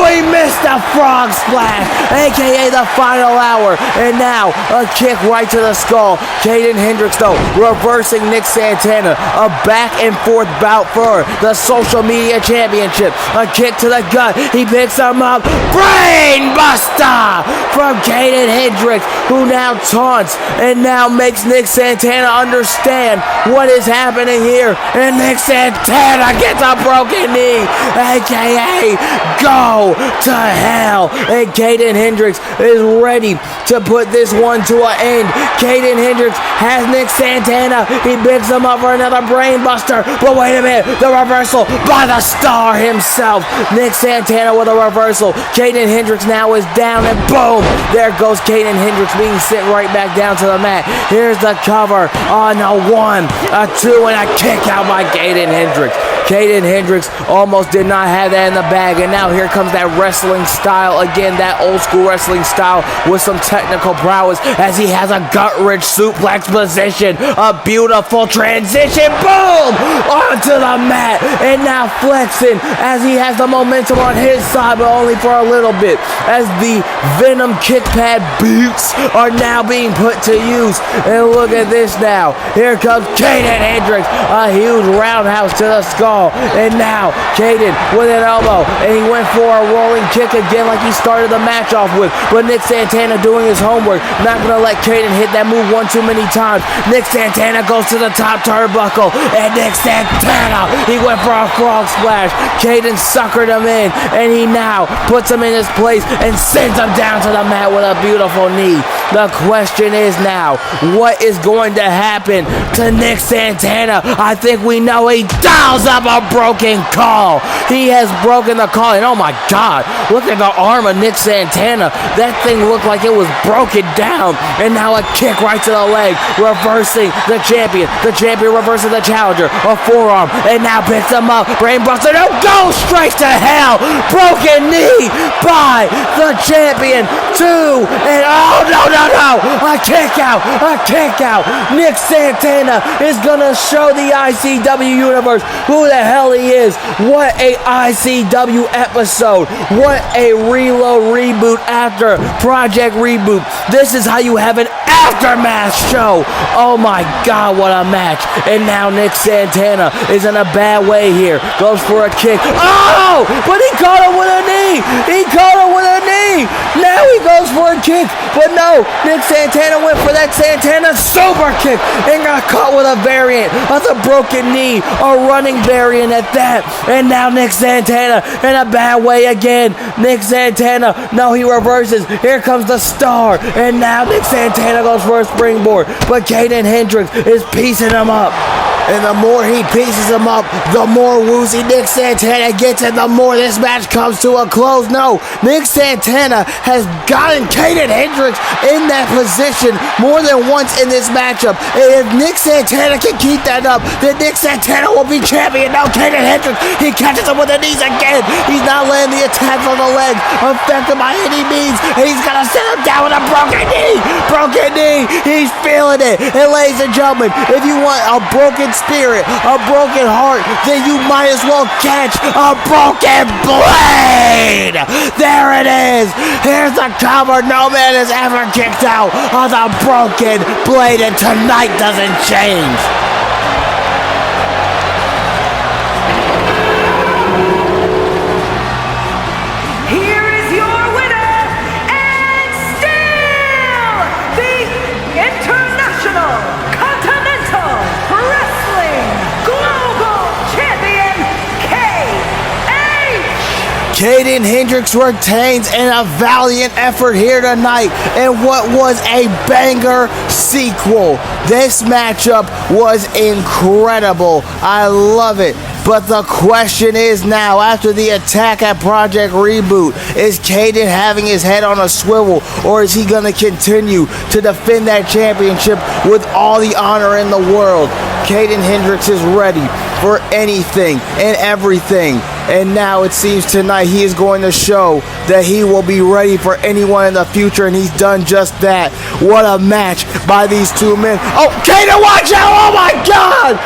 He missed a frog splash, aka the final hour. And now a kick right to the skull. Caden Hendricks though reversing Nick Santana. A back and forth bout for the social media championship. A kick to the gut. He picks him up. Brain buster from Caden Hendricks, who now taunts and now makes Nick Santana understand what is happening here. And Nick Santana gets a broken knee, aka go to hell. And Caden Hendricks is ready to put this one to an end. Caden Hendricks has Nick Santana. He picks him up for another brain buster. But wait a minute, the reversal by the Star himself. Nick Santana with a reversal. Caden Hendricks now is down, and boom, there goes Caden Hendricks being sent right back down to the mat. Here's the cover on a 1, a 2, and a kick out by Caden Hendricks. Caden Hendricks almost did not have that in the bag, and now here comes that wrestling style again, that old school wrestling style with some technical prowess, as he has a gut-wrench suplex position, a beautiful transition, boom, onto the mat, and now flexing as he has the momentum on his side, but only for a little bit, as the Venom kick pad boots are now being put to use. And look at this now, here comes Caden Hendricks, a huge roundhouse to the skull. And now Caden with an elbow, and he went for a rolling kick again like he started the match off with. But Nick Santana doing his homework, not going to let Caden hit that move one too many times. Nick Santana goes to the top turnbuckle, and Nick Santana, he went for a frog splash. Caden suckered him in, and he now puts him in his place and sends him down to the mat with a beautiful knee. The question is now, what is going to happen to Nick Santana? I think we know. He dials up a broken call. He has broken the call, and oh my God, look at the arm of Nick Santana. That thing looked like it was broken down. And now a kick right to the leg, reversing the champion. The champion reversing the challenger. A forearm, and now picks him up. Brainbuster, no, go straight to hell. Broken knee by the champion. 2, and oh no, A kick out. A kick out. Nick Santana is going to show the ICW universe who the hell he is. What a ICW episode. What a reload reboot after Project Reboot. This is how you have an aftermath show. Oh my God, what a match. And now Nick Santana is in a bad way here. Goes for a kick. Oh, but he caught him with a knee. He caught him with a knee. Now he goes for a kick. But no, Nick Santana went for that Santana super kick and got caught with a variant of the broken knee. A running variant at that. And now Nick Santana in a bad way again. Nick Santana, no, he reverses. Here comes the star. And now Nick Santana goes for a springboard. But Caden Hendricks is piecing him up. And the more he pieces him up, the more woozy Nick Santana gets, and the more this match comes to a close. No, Nick Santana has gotten Caden Hendricks in that position more than once in this matchup. And if Nick Santana can keep that up, then Nick Santana will be champion. Now Caden Hendricks, he catches him with the knees again. He's not letting the attacks on the legs affect him by any means. And he's going to set him down with a broken knee. Broken knee. He's feeling it. And ladies and gentlemen, if you want a broken spirit, a broken heart, then you might as well catch a broken blade. There it is. Here's the cover. No man has ever kicked out of the broken blade, and tonight doesn't change. Here is your winner, and still the International Continental Wrestling Global Champion, K.H. Caden Hendricks retains in a valiant effort here tonight in what was a banger sequel. This matchup was incredible. I love it. But the question is now, after the attack at Project Reboot, is Caden having his head on a swivel, or is he going to continue to defend that championship with all the honor in the world? Caden Hendricks is ready for anything and everything. And now it seems tonight he is going to show that he will be ready for anyone in the future, and he's done just that. What a match by these two men. Oh, Caden, watch out! Oh my God!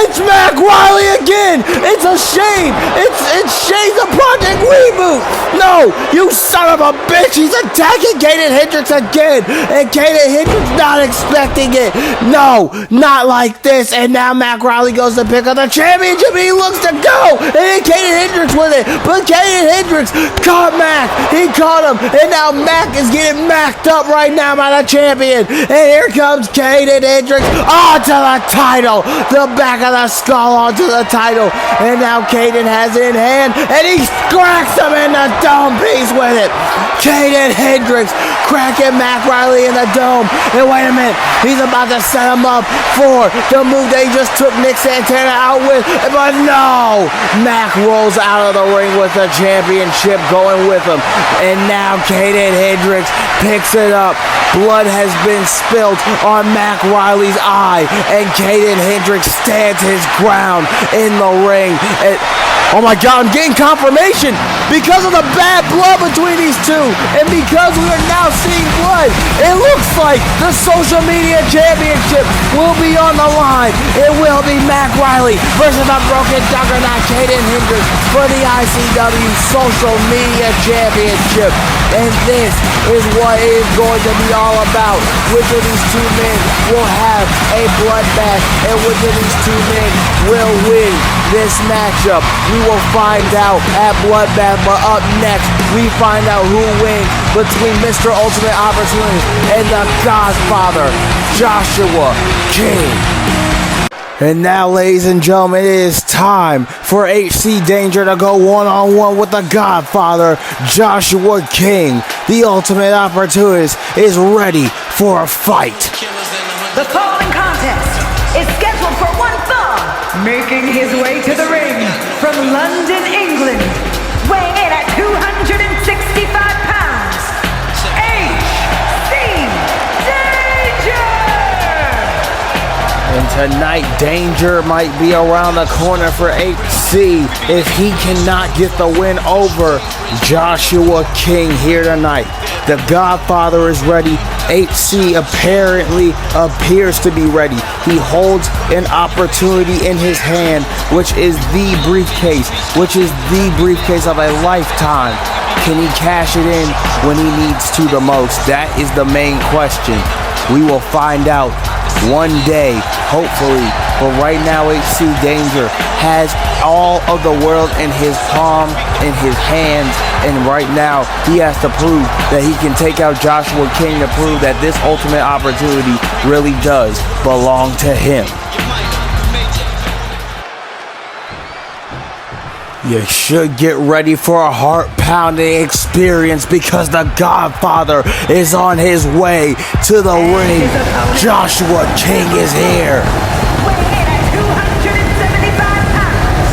It's Mac Riley again! It's a shame! It's Shades of Project Reboot! No! You son of a bitch! He's attacking Caden Hendricks again! And Caden Hendricks not expecting it! No! Not like this! And now Mac Riley goes to pick up the championship, and he looks to go! And then Caden Hendricks with it! But Caden Hendricks caught Mac! He caught him! And now Mac is getting macked up right now by the champion! And here comes Caden Hendricks onto the title! The back of the skull onto the title! And now Caden has it in hand, and he cracks him in the dome piece with it! Caden Hendricks cracking Mac Riley in the dome. And wait a minute, he's about to set him up for the move that he just took Nick Santana out with. But no, Mac rolls out of the ring with the championship going with him. And now Caden Hendricks picks it up. Blood has been spilled on Mac Riley's eye, and Caden Hendricks stands his ground in the ring. And oh my God, I'm getting confirmation because of the bad blood between these two, and because we are now seeing blood, it looks like the social media championship will be on the line. It will be Mac Riley versus the broken juggernaut Caden Hendricks for the ICW social media championship. And this is what it is going to be all about. Which of these two men will have a bloodbath, and which of these two men will win this matchup? We will find out at Bloodbath, but up next, we find out who wins between Mr. Ultimate Opportunity and the Godfather, Joshua King. And now, ladies and gentlemen, it is time for HC Danger to go one-on-one with the Godfather, Joshua King. The Ultimate Opportunist is ready for a fight. The following contest is scheduled for one fall, making his way to the ring from London, England, weighing in at 265 pounds, HC Danger! And tonight, danger might be around the corner for HC if he cannot get the win over Joshua King here tonight. The Godfather is ready. HC apparently appears to be ready. He holds an opportunity in his hand, which is the briefcase, of a lifetime. Can he cash it in when he needs to the most? That is the main question. We will find out one day, hopefully. But right now, HC Danger has all of the world in his palm, in his hands, and right now he has to prove that he can take out Joshua King to prove that this ultimate opportunity really does belong to him. You should get ready for a heart-pounding experience because the Godfather is on his way to the ring. Joshua King is here. Weighing in at 275 pounds,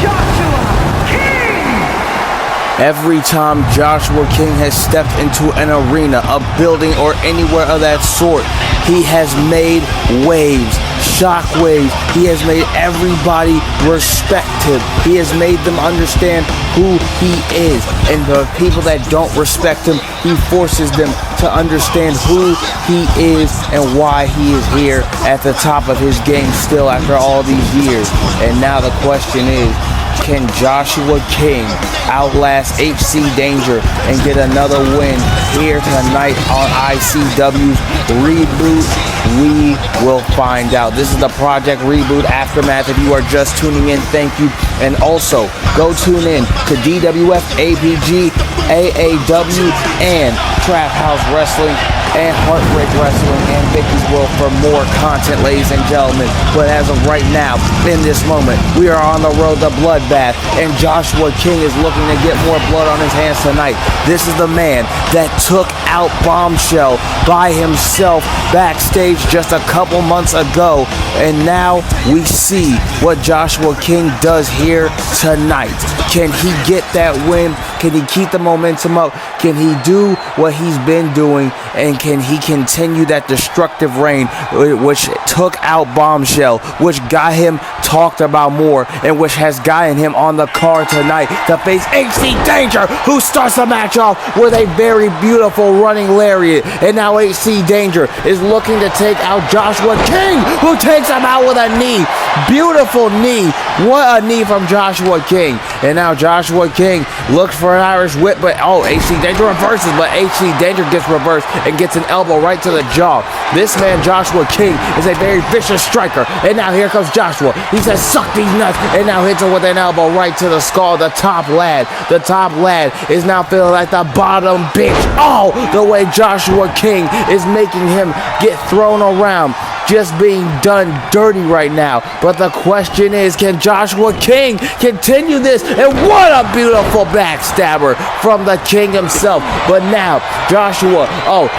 Joshua King! Every time Joshua King has stepped into an arena, a building, or anywhere of that sort, he has made waves. Shockwaves. He has made everybody respect him. He has made them understand who he is. And the people that don't respect him, he forces them to understand who he is and why he is here at the top of his game still after all these years. And now the question is, can Joshua King outlast HC Danger and get another win here tonight on ICW's Reboot? We will find out. This is the Project Reboot Aftermath. If you are just tuning in, thank you. And also, go tune in to DWF, APG, AAW, and Trap House Wrestling, and Heartbreak Wrestling, and Vicky's World for more content, ladies and gentlemen. But as of right now, in this moment, we are on the road to Bloodbath, and Joshua King is looking to get more blood on his hands tonight. This is the man that took out Bombshell by himself backstage just a couple months ago, and now we see what Joshua King does here tonight. Can he get that win? Can he keep the momentum up? Can he do what he's been doing? And can he continue that destructive reign which took out Bombshell, which got him talked about more, and which has gotten him on the card tonight to face HC Danger, who starts the match off with a very beautiful running lariat. And now HC Danger is looking to take out Joshua King, who takes him out with a knee. Beautiful knee. What a knee from Joshua King. And now Joshua King looks for an Irish whip, but HC Danger reverses, but HC Danger gets reversed and gets an elbow right to the jaw. This man, Joshua King, is a very vicious striker. And now here comes Joshua. He says, suck these nuts, and now hits him with an elbow right to the skull. The top lad is now feeling like the bottom bitch. Oh, the way Joshua King is making him get thrown around, just being done dirty right now. But the question is, can Joshua King continue this? And what a beautiful backstabber from the King himself. But now Joshua,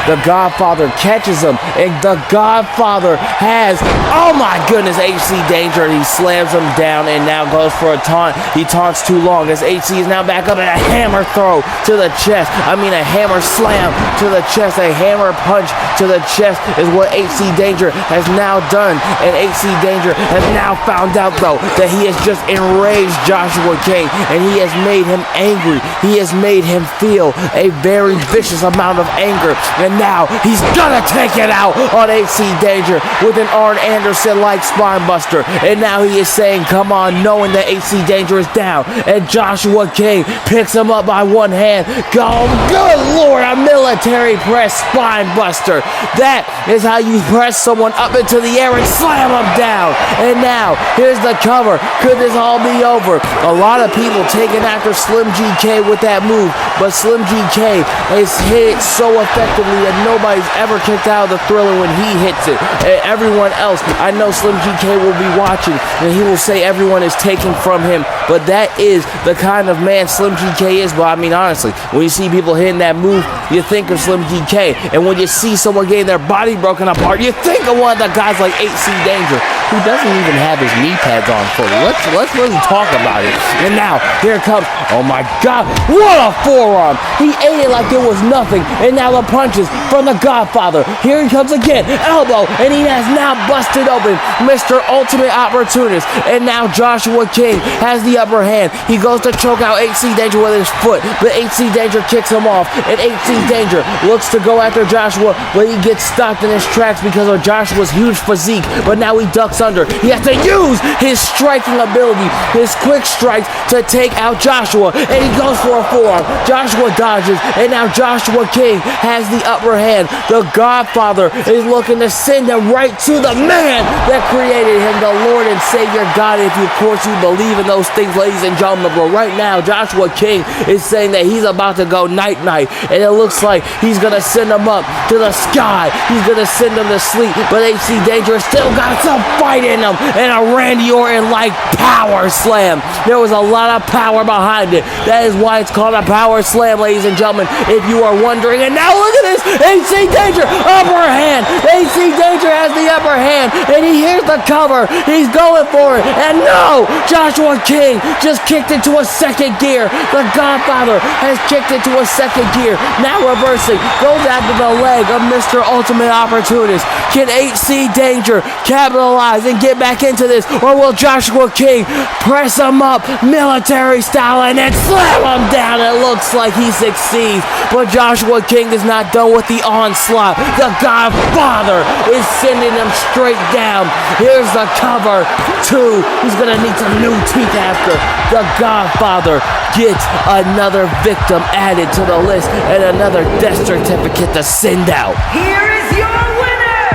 the Godfather catches him, and the Godfather has, oh my goodness, HC Danger. He slams him down and now goes for a taunt. He taunts too long as HC is now back up, and a hammer throw to the chest. A hammer slam to the chest. A hammer punch to the chest is what HC Danger has now done. And HC Danger has now found out, though, that he has just enraged Joshua King, and he has made him angry. He has made him feel a very vicious amount of anger, and now he's gonna take it out on HC Danger with an Arn Anderson-like spine buster. And now he is saying, come on, knowing that HC Danger is down, and Joshua King picks him up by one hand. Go, good Lord, a military press spine buster. That is how you press someone up into the air and slam them down. And now, here's the cover. Could this all be over? A lot of people taking after Slim GK with that move, but Slim GK has hit it so effectively that nobody's ever kicked out of the Thriller when he hits it. And everyone else, I know Slim GK will be watching, and he will say everyone is taking from him, but that is the kind of man Slim GK is. But honestly, when you see people hitting that move, you think of Slim GK, and when you see someone getting their body broken apart, you think of one of the guys like HC Danger. who doesn't even have his knee pads on fully. Let's really talk about it. And now, here comes, oh my God, what a forearm! He ate it like it was nothing, and now the punches from the Godfather. Here he comes again, elbow, and he has now busted open Mr. Ultimate Opportunist. And now Joshua King has the upper hand. He goes to choke out HC Danger with his foot, but HC Danger kicks him off, and HC Danger looks to go after Joshua, but he gets stopped in his tracks because of Joshua's huge physique. But now he ducks under. He has to use his striking ability, his quick strikes, to take out Joshua, and he goes for a forearm. Joshua dodges, and now Joshua King has the upper hand. The Godfather is looking to send him right to the man that created him, the Lord and Savior God, if you, of course, you believe in those things, ladies and gentlemen. But right now, Joshua King is saying that he's about to go night-night, and it looks like he's going to send him up to the sky. He's going to send him to sleep, but HC Danger still got some fight in him, and a Randy Orton-like power slam. There was a lot of power behind it. That is why it's called a power slam, ladies and gentlemen, if you are wondering. And now look at this, HC Danger, upper hand. HC Danger has the upper hand, and he hears the cover. He's going for it, and no, Joshua King just kicked into a second gear. The Godfather has kicked into a second gear. Now reversing, goes after the leg of Mr. Ultimate Opportunist. Can HC Danger capitalize and get back into this, or will Joshua King press him up military style and then slam him down? It looks like he succeeds, but Joshua King is not done with the onslaught. The Godfather is sending him straight down. Here's the cover. Two. He's gonna need some new teeth after. The Godfather gets another victim added to the list and another death certificate to send out. Here is your winner,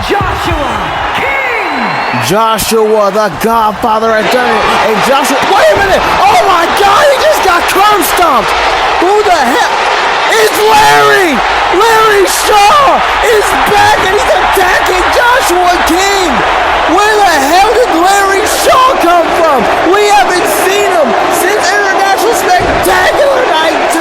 Joshua King! Joshua, the Godfather, has done it. And Joshua, wait a minute! Oh my God, he just got curb stomped! Who the hell? It's Larry! Larry Shaw is back and he's attacking Joshua King! Where the hell did Larry Shaw come from? We haven't seen him since International Spectacular Night 2!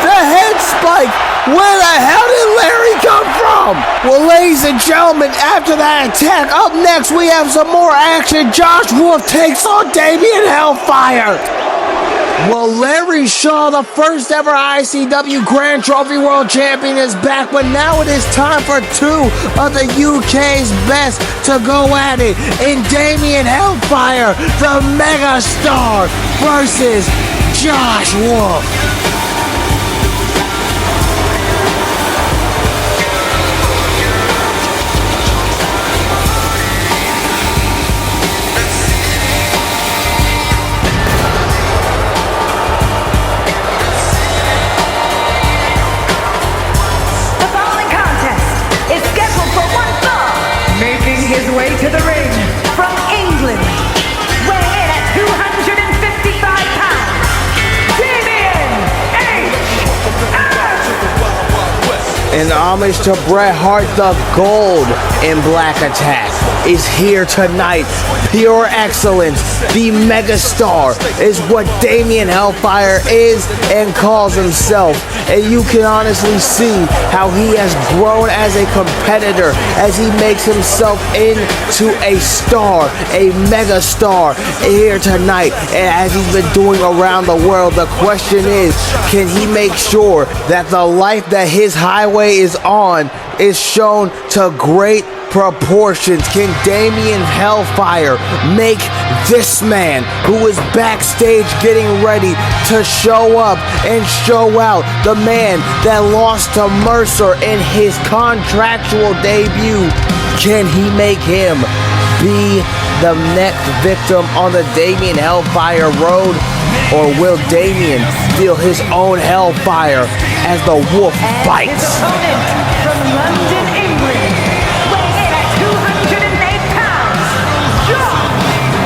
The head spike! Where the hell did Larry come from? Well, ladies and gentlemen, after that attack, up next we have some more action. Josh Wolf takes on Damien Hellfire. Well, Larry Shaw, the first ever ICW Grand Trophy World Champion, is back, but now it is time for two of the UK's best to go at it in Damien Hellfire, the megastar, versus Josh Wolf. His way to the ring from England, weighing in at 255 pounds, Damien H. In homage to Bret Hart, the Gold in Black Attack is here tonight. Pure excellence, the megastar is what Damien Hellfire is and calls himself. And you can honestly see how he has grown as a competitor as he makes himself into a star, a megastar here tonight. And as he's been doing around the world, the question is, can he make sure that the life that his highway is on is shown to great proportions? Can Damien Hellfire make this man, who is backstage getting ready to show up and show out, the man that lost to Mercer in his contractual debut, can he make him be the next victim on the Damien Hellfire road? Or will Damien feel his own hellfire as the wolf bites? His opponent from London, England, weighing in at 208 pounds, Josh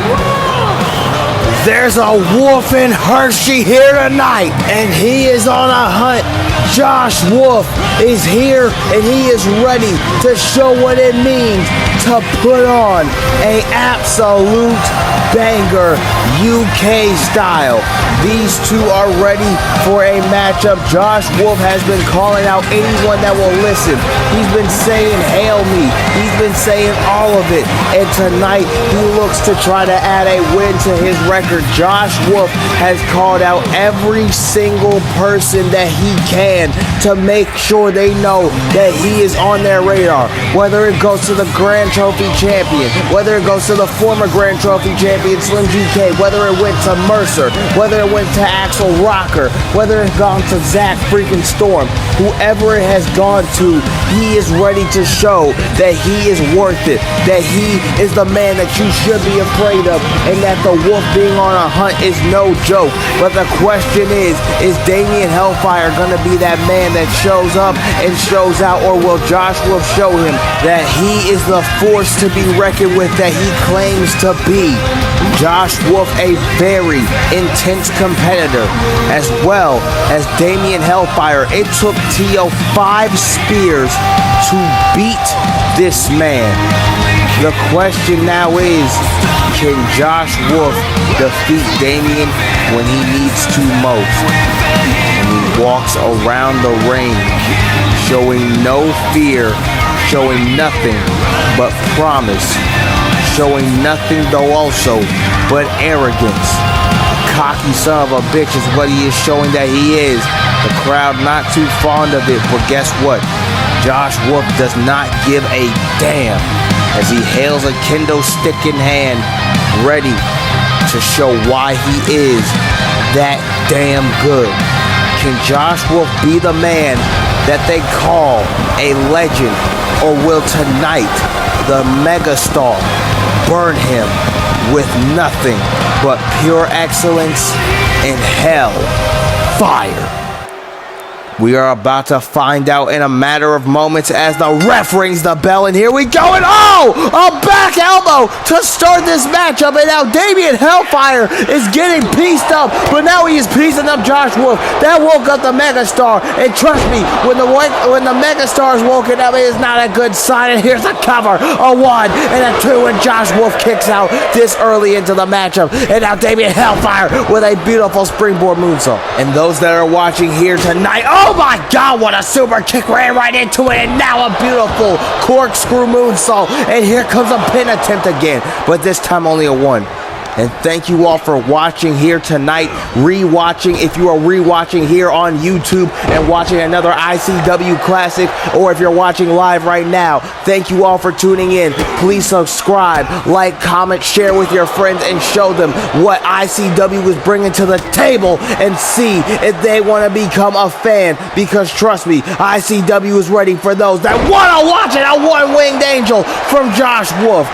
Wolf! There's a wolf in Hershey here tonight, and he is on a hunt. Josh Wolf is here, and he is ready to show what it means to to put on a absolute banger UK style. These two are ready for a matchup. Josh Wolf has been calling out anyone that will listen. He's been saying, hail me. He's been saying all of it. And tonight, he looks to try to add a win to his record. Josh Wolf has called out every single person that he can to make sure they know that he is on their radar. Whether it goes to the Grand Trophy champion, whether it goes to the former Grand Trophy champion Slim GK, whether it went to Mercer, whether it went to Axel Rocker, whether it's gone to Zach freaking Storm, whoever it has gone to, he is ready to show that he is worth it, that he is the man that you should be afraid of, and that the Wolf being on a hunt is no joke. But the question is Damien Hellfire going to be that man that shows up and shows out, or will Josh Wolf show him that he is the force to be reckoned with that he claims to be? Josh Wolf, a very intense competitor, as well as Damien Hellfire. It took Tio 5 spears to beat this man. The question now is, can Josh Wolf defeat Damien when he needs to most? And he walks around the ring, showing no fear, showing nothing but promise, showing nothing though also but arrogance. Cocky son of a bitch is what he is showing that he is. The crowd not too fond of it, but guess what? Josh Wolf does not give a damn as he hails a kendo stick in hand, ready to show why he is that damn good. Can Josh Wolf be the man that they call a legend, or will tonight the megastar burn him with nothing but pure excellence and hell fire? We are about to find out in a matter of moments as the ref rings the bell, and here we go, and oh, a back elbow to start this matchup, and now Damien Hellfire is getting pieced up, but now he is piecing up Josh Wolf. That woke up the megastar, and trust me, when the megastar is woken up, it is not a good sign, and here's a cover, a 1 and a 2, and Josh Wolf kicks out this early into the matchup, and now Damien Hellfire with a beautiful springboard moonsault. And those that are watching here tonight, oh my God, what a super kick, ran right into it, and now a beautiful corkscrew moonsault, and here comes a pin attempt again, but this time only a 1. And thank you all for watching here tonight, rewatching. If you are rewatching here on YouTube and watching another ICW Classic, or if you're watching live right now, thank you all for tuning in. Please subscribe, like, comment, share with your friends, and show them what ICW is bringing to the table, and see if they want to become a fan, because trust me, ICW is ready for those that want to watch it. A one-winged angel from Josh Wolf.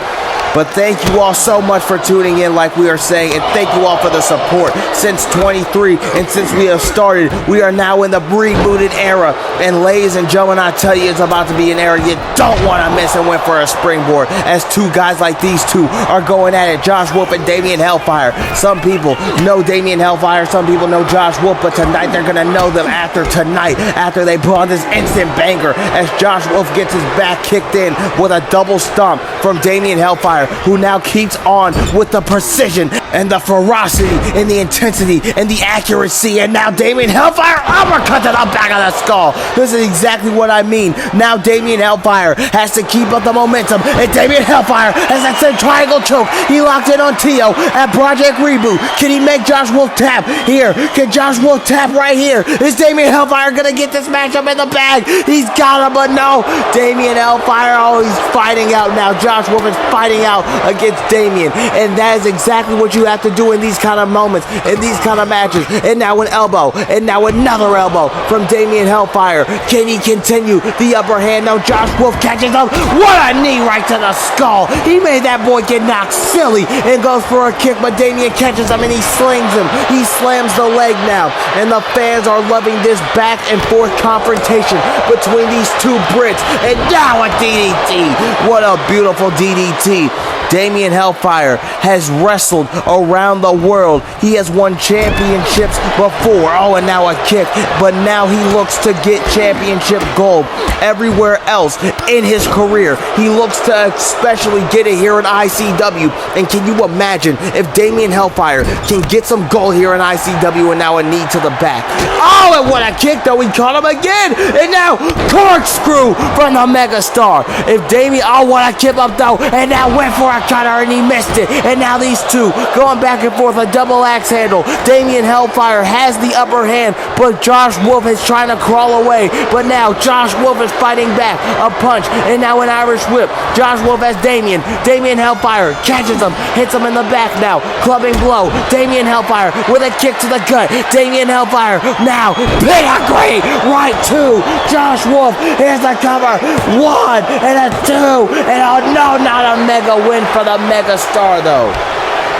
But thank you all so much for tuning in, like we are saying, and thank you all for the support since 23, and since we have started, we are now in the rebooted era, and ladies and gentlemen, I tell you, it's about to be an era you don't want to miss and win for a springboard, as two guys like these two are going at it, Josh Wolf and Damien Hellfire. Some people know Damien Hellfire, some people know Josh Wolf, but tonight they're going to know them after tonight, after they put on this instant banger, as Josh Wolf gets his back kicked in with a double stomp from Damien Hellfire, who now keeps on with the precision and the ferocity and the intensity and the accuracy, and now Damien Hellfire uppercut to the back of the skull. This is exactly what I mean. Now Damien Hellfire has to keep up the momentum, and Damien Hellfire has that same triangle choke. He locked in on Tio at Project Reboot. Can he make Josh Wolf tap here? Can Josh Wolf tap right here? Is Damien Hellfire gonna get this matchup in the bag? He's got him, but no. Damien Hellfire, oh, he's fighting out now. Josh Wolf is fighting out against Damien, and that is exactly what you have to do in these kind of moments, in these kind of matches. And now an elbow, and now another elbow from Damien Hellfire. Can he continue the upper hand? No, Josh Wolf catches him. What a knee right to the skull. He made that boy get knocked silly and goes for a kick, but Damien catches him and he slings him. He slams the leg now, and the fans are loving this back and forth confrontation between these two Brits. And now a DDT. What a beautiful DDT. Damien Hellfire has wrestled around the world. He has won championships before. Oh, and now a kick. But now he looks to get championship gold. everywhere else in his career. He looks to especially get it here in ICW. And can you imagine if Damien Hellfire can get some gold here in ICW and now a knee to the back? Oh, and what a kick though. He caught him again. And now corkscrew from the Megastar. If Damien, oh, what a kick up though. And now went for a cutter and he missed it. And now these two going back and forth, a double axe handle. Damien Hellfire has the upper hand, but Josh Wolf is trying to crawl away. But now Josh Wolf is fighting back. A punch and now an Irish whip. Josh Wolf has Damien. Damien Hellfire catches him, hits him in the back now. Clubbing blow. Damien Hellfire with a kick to the gut. Damien Hellfire now pedigree right to Josh Wolf. Here's the cover. 1 and a 2 and oh no, not a mega win for the Megastar though.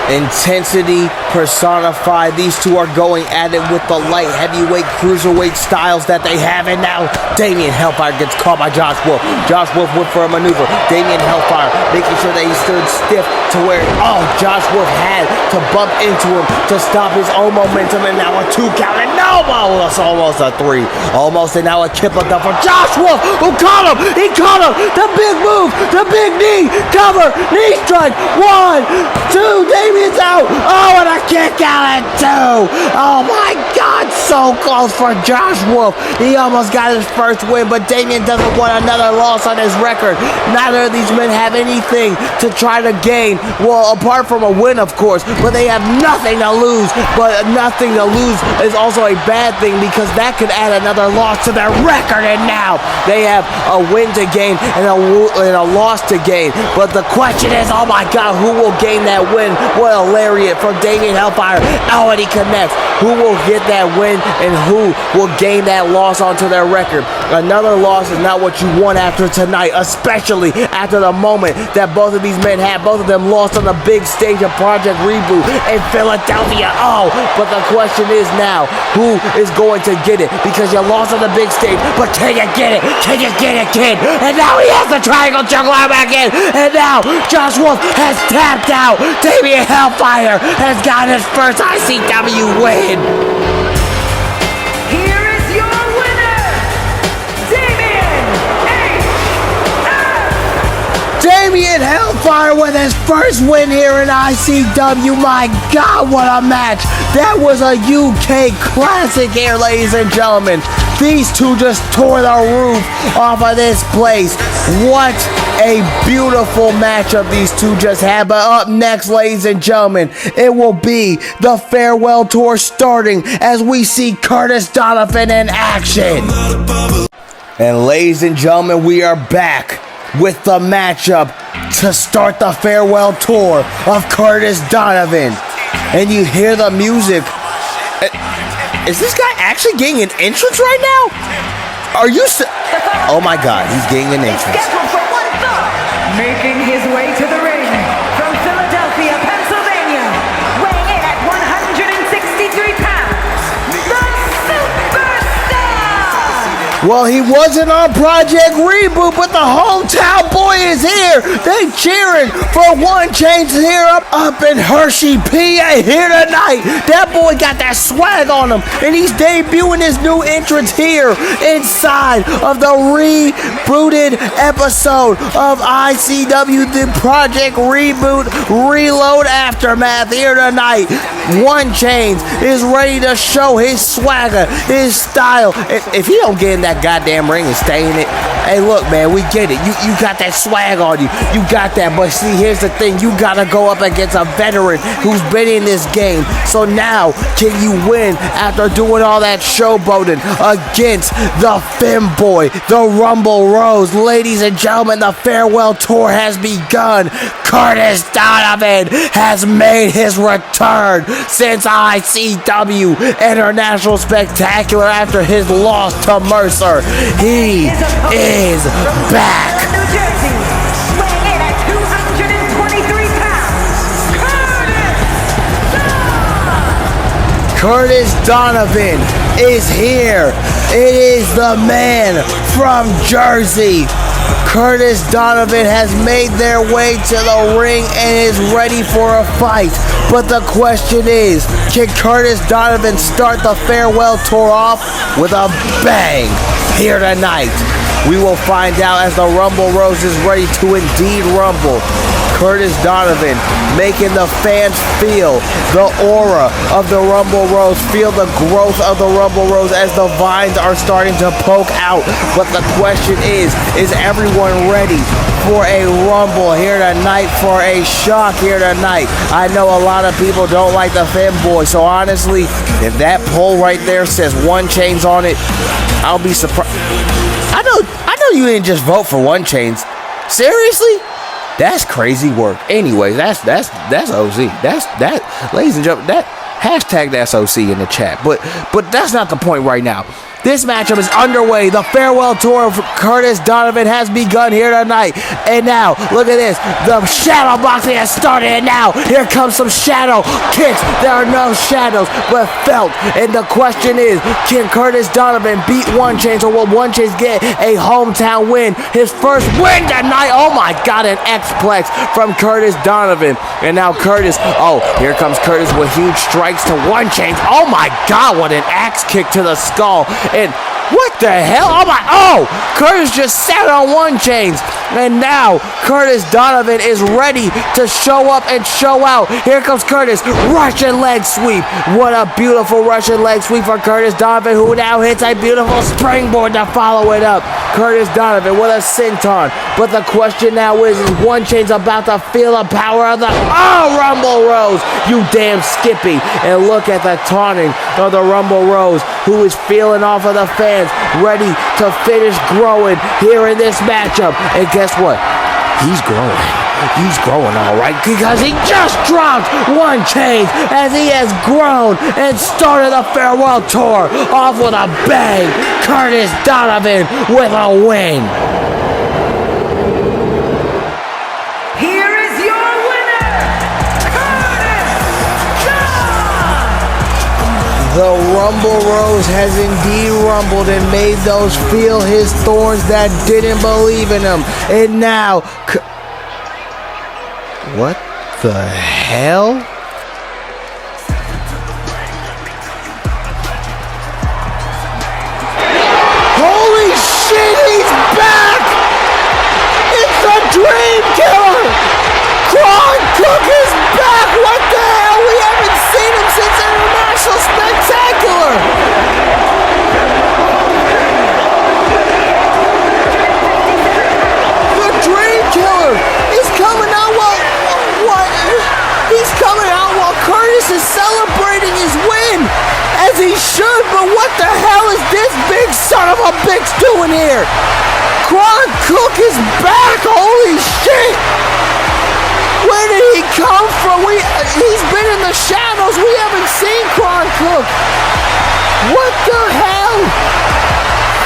Intensity personified. These two are going at it with the light heavyweight cruiserweight styles that they have, and now Damien Hellfire gets caught by Josh Wolf. Josh Wolf went for a maneuver. Damien Hellfire making sure that he stood stiff to where Josh Wolf had to bump into him to stop his own momentum, and now a 2 count, and no, that's almost a 3. Almost, and now a kip up for Josh Wolf, who caught him. He caught him. The big move, the big knee, cover, knee strike. 1, 2, Damien's out. Oh, and a kick out at 2. Oh my God, so close for Josh Wolf. He almost got his first win, but Damien doesn't want another loss on his record. Neither of these men have anything to try to gain. Well, apart from a win, of course, but they have nothing to lose. But nothing to lose is also a bad thing because that could add another loss to their record. And now they have a win to gain and a loss to gain. But the question is, oh my God, who will gain that win? What a lariat from Damien Hellfire. Oh, and he connects. Who will get that win and who will gain that loss onto their record? Another loss is not what you want after tonight, especially after the moment that both of these men had. Both of them lost on the big stage of Project Reboot in Philadelphia. Oh, but the question is now, who is going to get it? Because you lost on the big stage, but can you get it? Can you get it, kid? And now he has the triangle juggler back in. And now Josh Wolf has tapped out. Damien Hellfire has got his first ICW win. Here is your winner, Damien Damien Hellfire with his first win here in ICW. My God, what a match. That was a UK classic here, ladies and gentlemen. These two just tore the roof off of this place. What a beautiful matchup these two just had. But up next, ladies and gentlemen, it will be the farewell tour starting as we see Curtis Donovan in action. And ladies and gentlemen, we are back with the matchup to start the farewell tour of Curtis Donovan. And you hear the music. Is this guy actually getting an entrance right now? Are you oh my God, he's getting an entrance. scheduled for one fall, making his way to the ring from Philadelphia, Pennsylvania, weighing in at 163 pounds, the Superstar! Well, he wasn't on Project Reboot, but the hometown boy is here. They cheering for One Change here up in Hershey, PA here tonight. That boy got that swag on him, and he's debuting his new entrance here inside of the rebooted episode of ICW, the Project Reboot Reload Aftermath here tonight. One Chains is ready to show his swagger, his style. If he don't get in that goddamn ring and stay in it, hey, look, man, we get it. You got that swag on you. You got that. But see, here's the thing. You got to go up against a veteran who's been in this game. So now, can you win after doing all that showboating against the Femboy, the Rumble Rose? Ladies and gentlemen, the farewell tour has begun. Curtis Donovan has made his return since ICW International Spectacular after his loss to Mercer. He is back. New Jersey, weighing in at 223 pounds, Curtis Donovan is here. It is the man from Jersey. Curtis Donovan has made their way to the ring and is ready for a fight. But the question is, can Curtis Donovan start the farewell tour off with a bang here tonight? We will find out as the Rumble Rose is ready to indeed rumble. Curtis Donovan making the fans feel the aura of the Rumble Rose, feel the growth of the Rumble Rose as the vines are starting to poke out. But the question is everyone ready for a rumble here tonight, for a shock here tonight? I know a lot of people don't like the fanboy, so honestly, if that poll right there says 1 Chainz on it, I'll be surprised. I know you didn't just vote for 1 Chainz. Seriously? That's crazy work. Anyway, that's OC. That, ladies and gentlemen, that hashtag that's OC in the chat. But that's not the point right now. This matchup is underway. The farewell tour of Curtis Donovan has begun here tonight. And now, look at this. The shadow boxing has started. And now, here comes some shadow kicks. There are no shadows, but felt. And the question is, can Curtis Donovan beat 1 Chainz, or will 1 Chainz get a hometown win? His first win tonight. Oh my God, an X-Plex from Curtis Donovan. And now Curtis, here comes Curtis with huge strikes to 1 Chainz. Oh my God, what an axe kick to the skull. And what the hell? Curtis just sat on 1 Chainz. And now Curtis Donovan is ready to show up and show out. Here comes Curtis. Russian leg sweep. What a beautiful Russian leg sweep for Curtis Donovan, who now hits a beautiful springboard to follow it up. Curtis Donovan with a senton. But the question now is 1 Chainz about to feel the power of the Rumble Rose? You damn Skippy. And look at the taunting of the Rumble Rose, who is feeling off of the fans, ready to finish growing here in this matchup. And guess what? He's growing. He's growing all right, because he just dropped 1 Chainz as he has grown and started the farewell tour off with a bang. Curtis Donovan with a win. Here is your winner, Curtis Donovan! The Rumble Rose has indeed rumbled and made those feel his thorns that didn't believe in him. And now, what the hell? Holy shit, he's back! It's the Dream Killer! Kron Cook is back! What the hell? We haven't seen him since International Spectacular! The Dream Killer is coming out He's coming out while Curtis is celebrating his win, as he should, but what the hell is this big son of a bitch doing here? Kron Cook is back! Holy shit! Where did he come from? He's been in the shadows. We haven't seen Kron Cook. What the hell?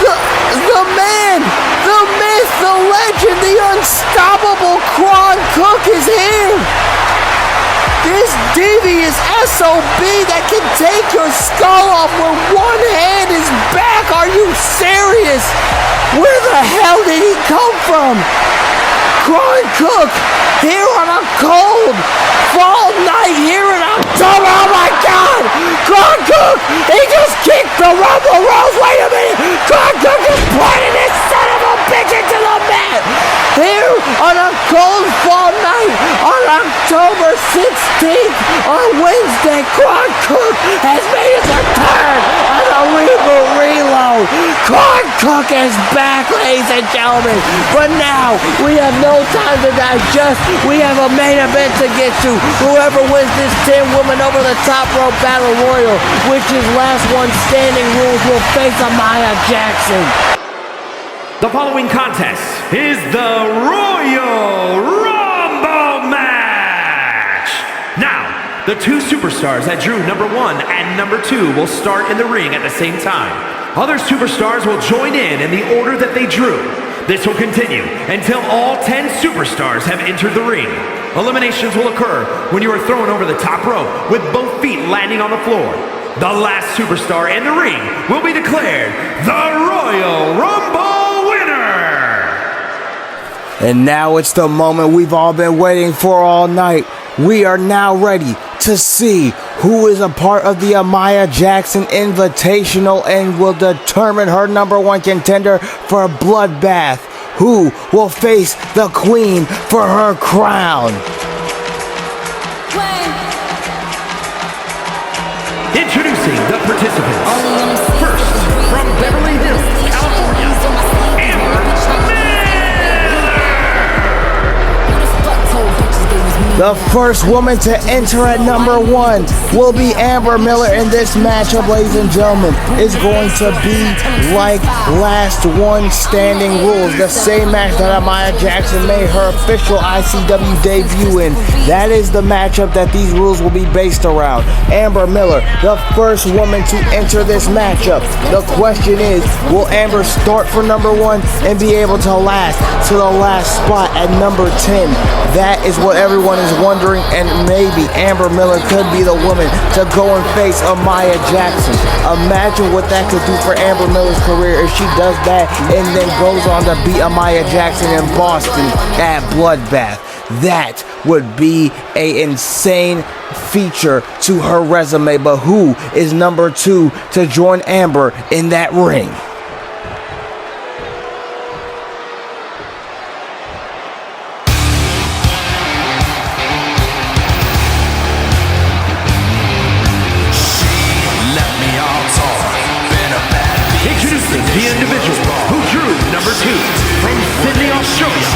The man, the myth, the legend, the unstoppable Kron Cook is here. This devious SOB that can take your skull off with 1 hand is back. Are you serious? Where the hell did he come from? Kron Cook here on a cold fall night here in October. Oh my God! Kron Cook, he just kicked the Rumble Rose. Wait a minute! Kron Cook is pointing this son of a bitch into the mat. Here on a cold fall night on October 16th on Wednesday, Kron Cook has made his return on the Reboot Reload. Kron Cook is back, ladies and gentlemen. But now we have no time to digest. We have a main event to get to. Whoever wins this 10-woman over the top rope battle royal, which is last one standing rules, will face Amaya Jackson. The following contest is the Royal Rumble match. Now, the 2 superstars that drew number 1 and number 2 will start in the ring at the same time. Other superstars will join in the order that they drew. This will continue until all 10 superstars have entered the ring. Eliminations will occur when you are thrown over the top rope with both feet landing on the floor. The last superstar in the ring will be declared the Royal Rumble winner. And now it's the moment we've all been waiting for all night. We are now ready to see who is a part of the Amaya Jackson Invitational and will determine her number one contender for a bloodbath. Who will face the queen for her crown? Introducing the participants. First, from Beverly Hills, California, Amber The first woman to enter at number one will be Amber Miller in this matchup, ladies and gentlemen. It's going to be like last one standing rules. The same match that Amaya Jackson made her official ICW debut in. That is the matchup that these rules will be based around. Amber Miller, the first woman to enter this matchup. The question is, will Amber start for number one and be able to last to the last spot at number 10? That is what everyone is wondering, and maybe Amber Miller could be the woman to go and face Amaya Jackson. Imagine what that could do for Amber Miller's career if she does that and then goes on to beat Amaya Jackson in Boston at Bloodbath. That would be an insane feature to her resume. But who is number two to join Amber in that ring? Introducing the individual who drew number two from Sydney, Australia.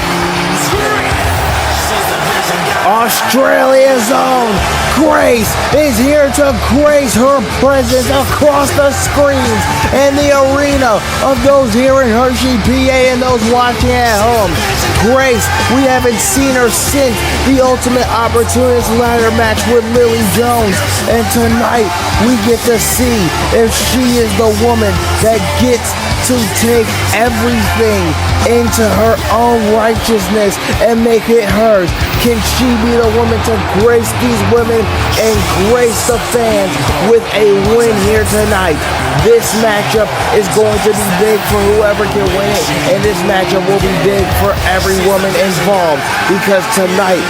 Australia's own Grace is here to grace her presence across the screens and the arena of those here in Hershey, PA, and those watching at home. Grace, we haven't seen her since the Ultimate Opportunist ladder match with Lily Jones, and tonight we get to see if she is the woman that gets to take everything into her own righteousness and make it hers. Can she be the woman to grace these women and grace the fans with a win here tonight? This matchup is going to be big for whoever can win it, and this matchup will be big for every woman involved, because tonight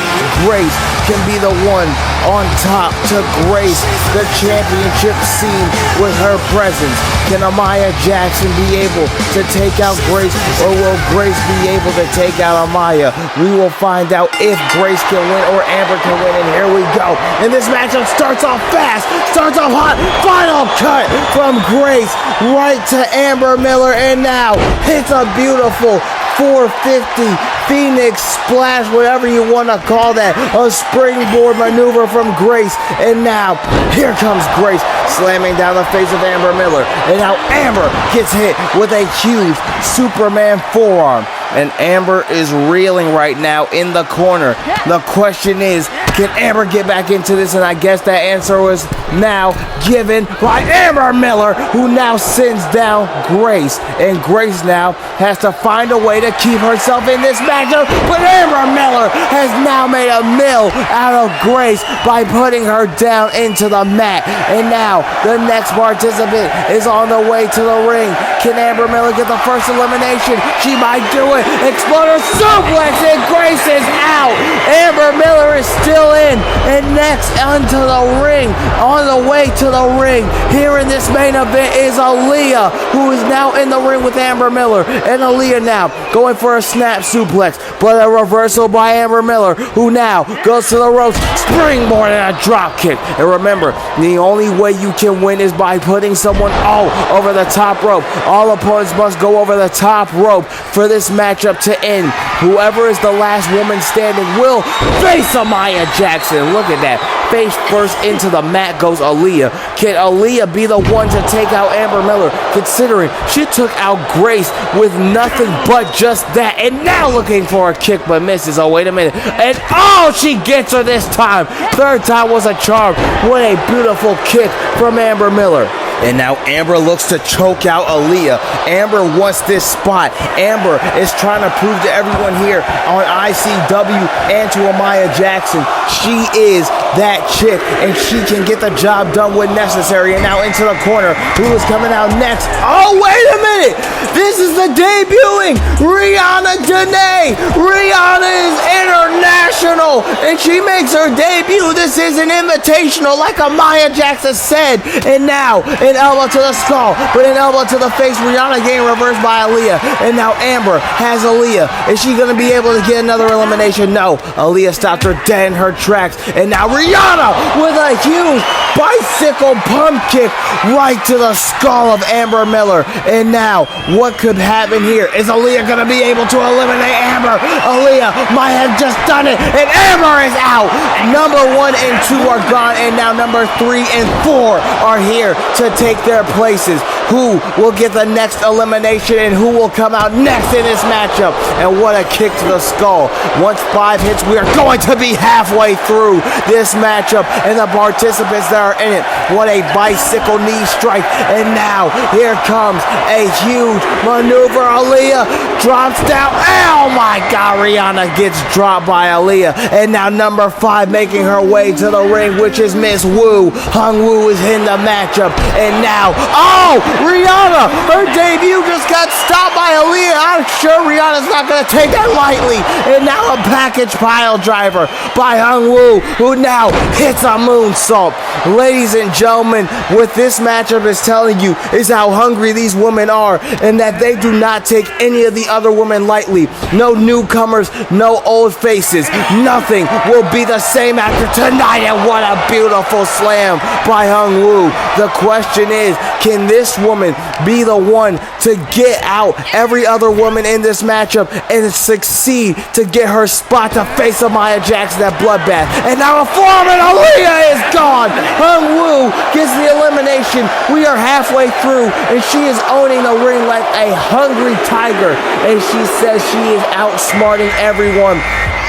Grace can be the one on top to grace the championship scene with her presence. Can Amaya Jackson be able to take out Grace, or will Grace be able to take out Amaya? We will find out if Grace can win or Amber can win, and here we go. And this matchup starts off fast, starts off hot, final cut from Grace right to Amber Miller, and now it's a beautiful 450 Phoenix splash, whatever you want to call that, a springboard maneuver from Grace, and now here comes Grace slamming down the face of Amber Miller, and now Amber gets hit with a huge Superman forearm, and Amber is reeling right now in the corner. The question is, can Amber get back into this? And I guess that answer was now given by Amber Miller, who now sends down Grace, and Grace now has to find a way to keep herself in this matchup, but Amber Miller has now made a mill out of Grace by putting her down into the mat, and now the next participant is on the way to the ring. Can Amber Miller get the first elimination? She might do it. Exploder suplex, and Grace is out. Amber Miller is still in, and next onto the ring, on the way to the ring here in this main event is Aaliyah, who is now in the ring with Amber Miller, and Aaliyah now going for a snap suplex, but a reversal by Amber Miller, who now goes to the ropes, springboard and a drop kick. And remember, the only way you can win is by putting someone all over the top rope. All opponents must go over the top rope for this matchup to end. Whoever is the last woman standing will face Amaya Jackson. Look at that. Face first into the mat goes Aaliyah. Can Aaliyah be the one to take out Amber Miller, considering she took out Grace with nothing but just that, and now looking for a kick but misses. Oh, wait a minute. And oh, she gets her this time. Third time was a charm. What a beautiful kick from Amber Miller. And now Amber looks to choke out Aaliyah. Amber wants this spot. Amber is trying to prove to everyone here on ICW and to Amaya Jackson she is that chick, and she can get the job done when necessary. And now into the corner. Who is coming out next? Oh, wait a minute! it. This is the debuting Rihanna Dene. Rihanna is international, and she makes her debut. This is an invitational, like Amaya Jackson said. And now, an elbow to the skull, but an elbow to the face. Rihanna getting reversed by Aaliyah. And now Amber has Aaliyah. Is she going to be able to get another elimination? No. Aaliyah stopped her dead in her tracks. And now Rihanna with a huge bicycle pump kick right to the skull of Amber Miller. And now, what could happen here? Is Aaliyah going to be able to eliminate Amber? Aaliyah might have just done it, and Amber is out. Number 1 and 2 are gone, and now number 3 and 4 are here to take their places. Who will get the next elimination, and who will come out next in this matchup? And what a kick to the skull. Once 5 hits, we are going to be halfway through this matchup, and the participants that are in it. What a bicycle knee strike. And now, here comes a huge maneuver. Aaliyah drops down. Oh my God, Rihanna gets dropped by Aaliyah. And now number 5 making her way to the ring, which is Miss Wu. Hung Wu is in the matchup. And now, oh, Rihanna, her debut just got stopped by Aaliyah. I'm sure Rihanna's not going to take that lightly. And now a package pile driver by Hung Wu, who now hits a moonsault. Ladies and gentlemen, what this matchup is telling you is how hungry these women are, and that they do not take any of the other women lightly. No newcomers, no old faces. Nothing will be the same after tonight. And what a beautiful slam by Hung Wu. The question is, can this woman be the one to get out every other woman in this matchup and succeed to get her spot to face Amaya Jackson, that bloodbath? And now a forearm, and Aaliyah is gone. Hung Wu gets the elimination. We are halfway through, and she is owning the ring like a hungry tiger. And she says she is outsmarting everyone.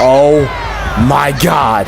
Oh my God.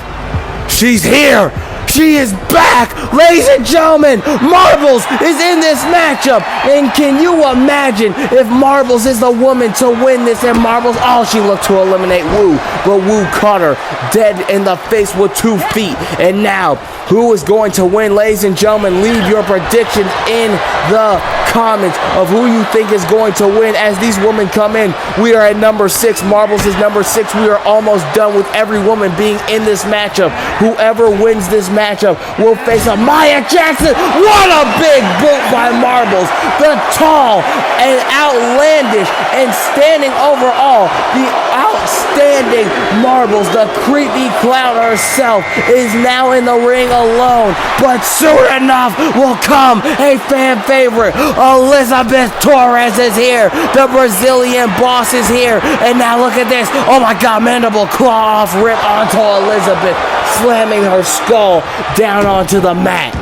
She's here. She is back, ladies and gentlemen. Marbles is in this matchup, and can you imagine if Marbles is the woman to win this? And Marbles, she looked to eliminate Wu, but Wu caught her dead in the face with 2 feet. And now, who is going to win, ladies and gentlemen? Leave your predictions in the comments of who you think is going to win as these women come in. We are at number 6. Marbles is number 6. We are almost done with every woman being in this matchup. Whoever wins this matchup will face Amaya Jackson. What a big boot by Marbles. The tall and outlandish and standing over all, the outstanding Marbles, the creepy clown herself, is now in the ring alone. But soon enough will come a fan favorite. Elizabeth Torres is here. The Brazilian boss is here. And now look at this. Oh my God, mandible claw off rip onto Elizabeth, slamming her skull down onto the mat.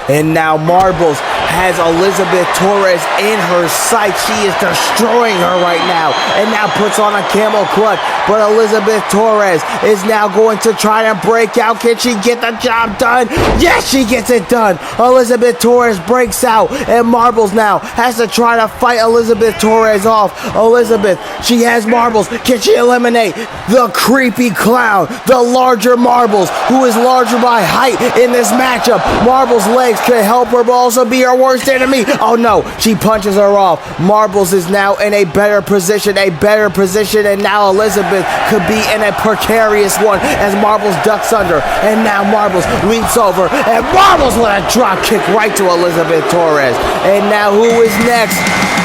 And now Marbles has Elizabeth Torres in her sights. She is destroying her right now, and now puts on a camel clutch. But Elizabeth Torres is now going to try to break out. Can she get the job done? Yes, she gets it done. Elizabeth Torres breaks out, and Marbles now has to try to fight Elizabeth Torres off. Elizabeth, she has Marbles. Can she eliminate the creepy clown, the larger Marbles, who is larger by height in this matchup? Marbles' legs could help her, but also be her worst enemy. Oh no, she punches her off. Marbles is now in a better position, and now Elizabeth could be in a precarious one as Marbles ducks under. And now Marbles leaps over, and Marbles with a drop kick right to Elizabeth Torres. And now who is next?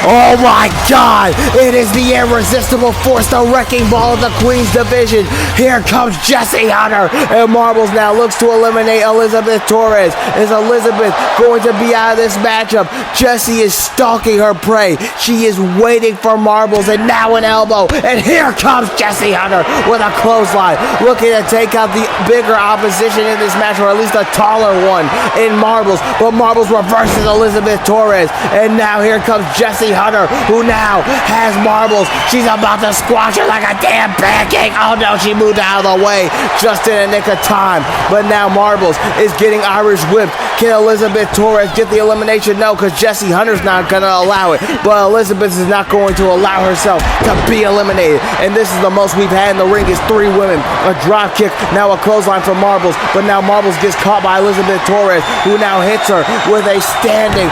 Oh my God, it is the irresistible force, the wrecking ball of the Queen's division. Here comes Jessie Hunter, and Marbles now looks to eliminate Elizabeth Torres. Is Elizabeth going to be out of this matchup? Jessie is stalking her prey. She is waiting for Marbles, and now an elbow. And here comes Jessie Hunter with a clothesline, looking to take out the bigger opposition in this match, or at least a taller one in Marbles. But Marbles reverses Elizabeth Torres, and now here comes Jessie Hunter, who now has Marbles. She's about to squash her like a damn pancake. Oh no, she moved out of the way just in a nick of time. But now Marbles is getting Irish whipped. Can Elizabeth Torres get the elimination? elimination? No, because Jessie Hunter's not going to allow it. But Elizabeth is not going to allow herself to be eliminated. And this is the most we've had in the ring is 3 women. A drop kick, now a clothesline from Marbles. But now Marbles gets caught by Elizabeth Torres, who now hits her with a standing,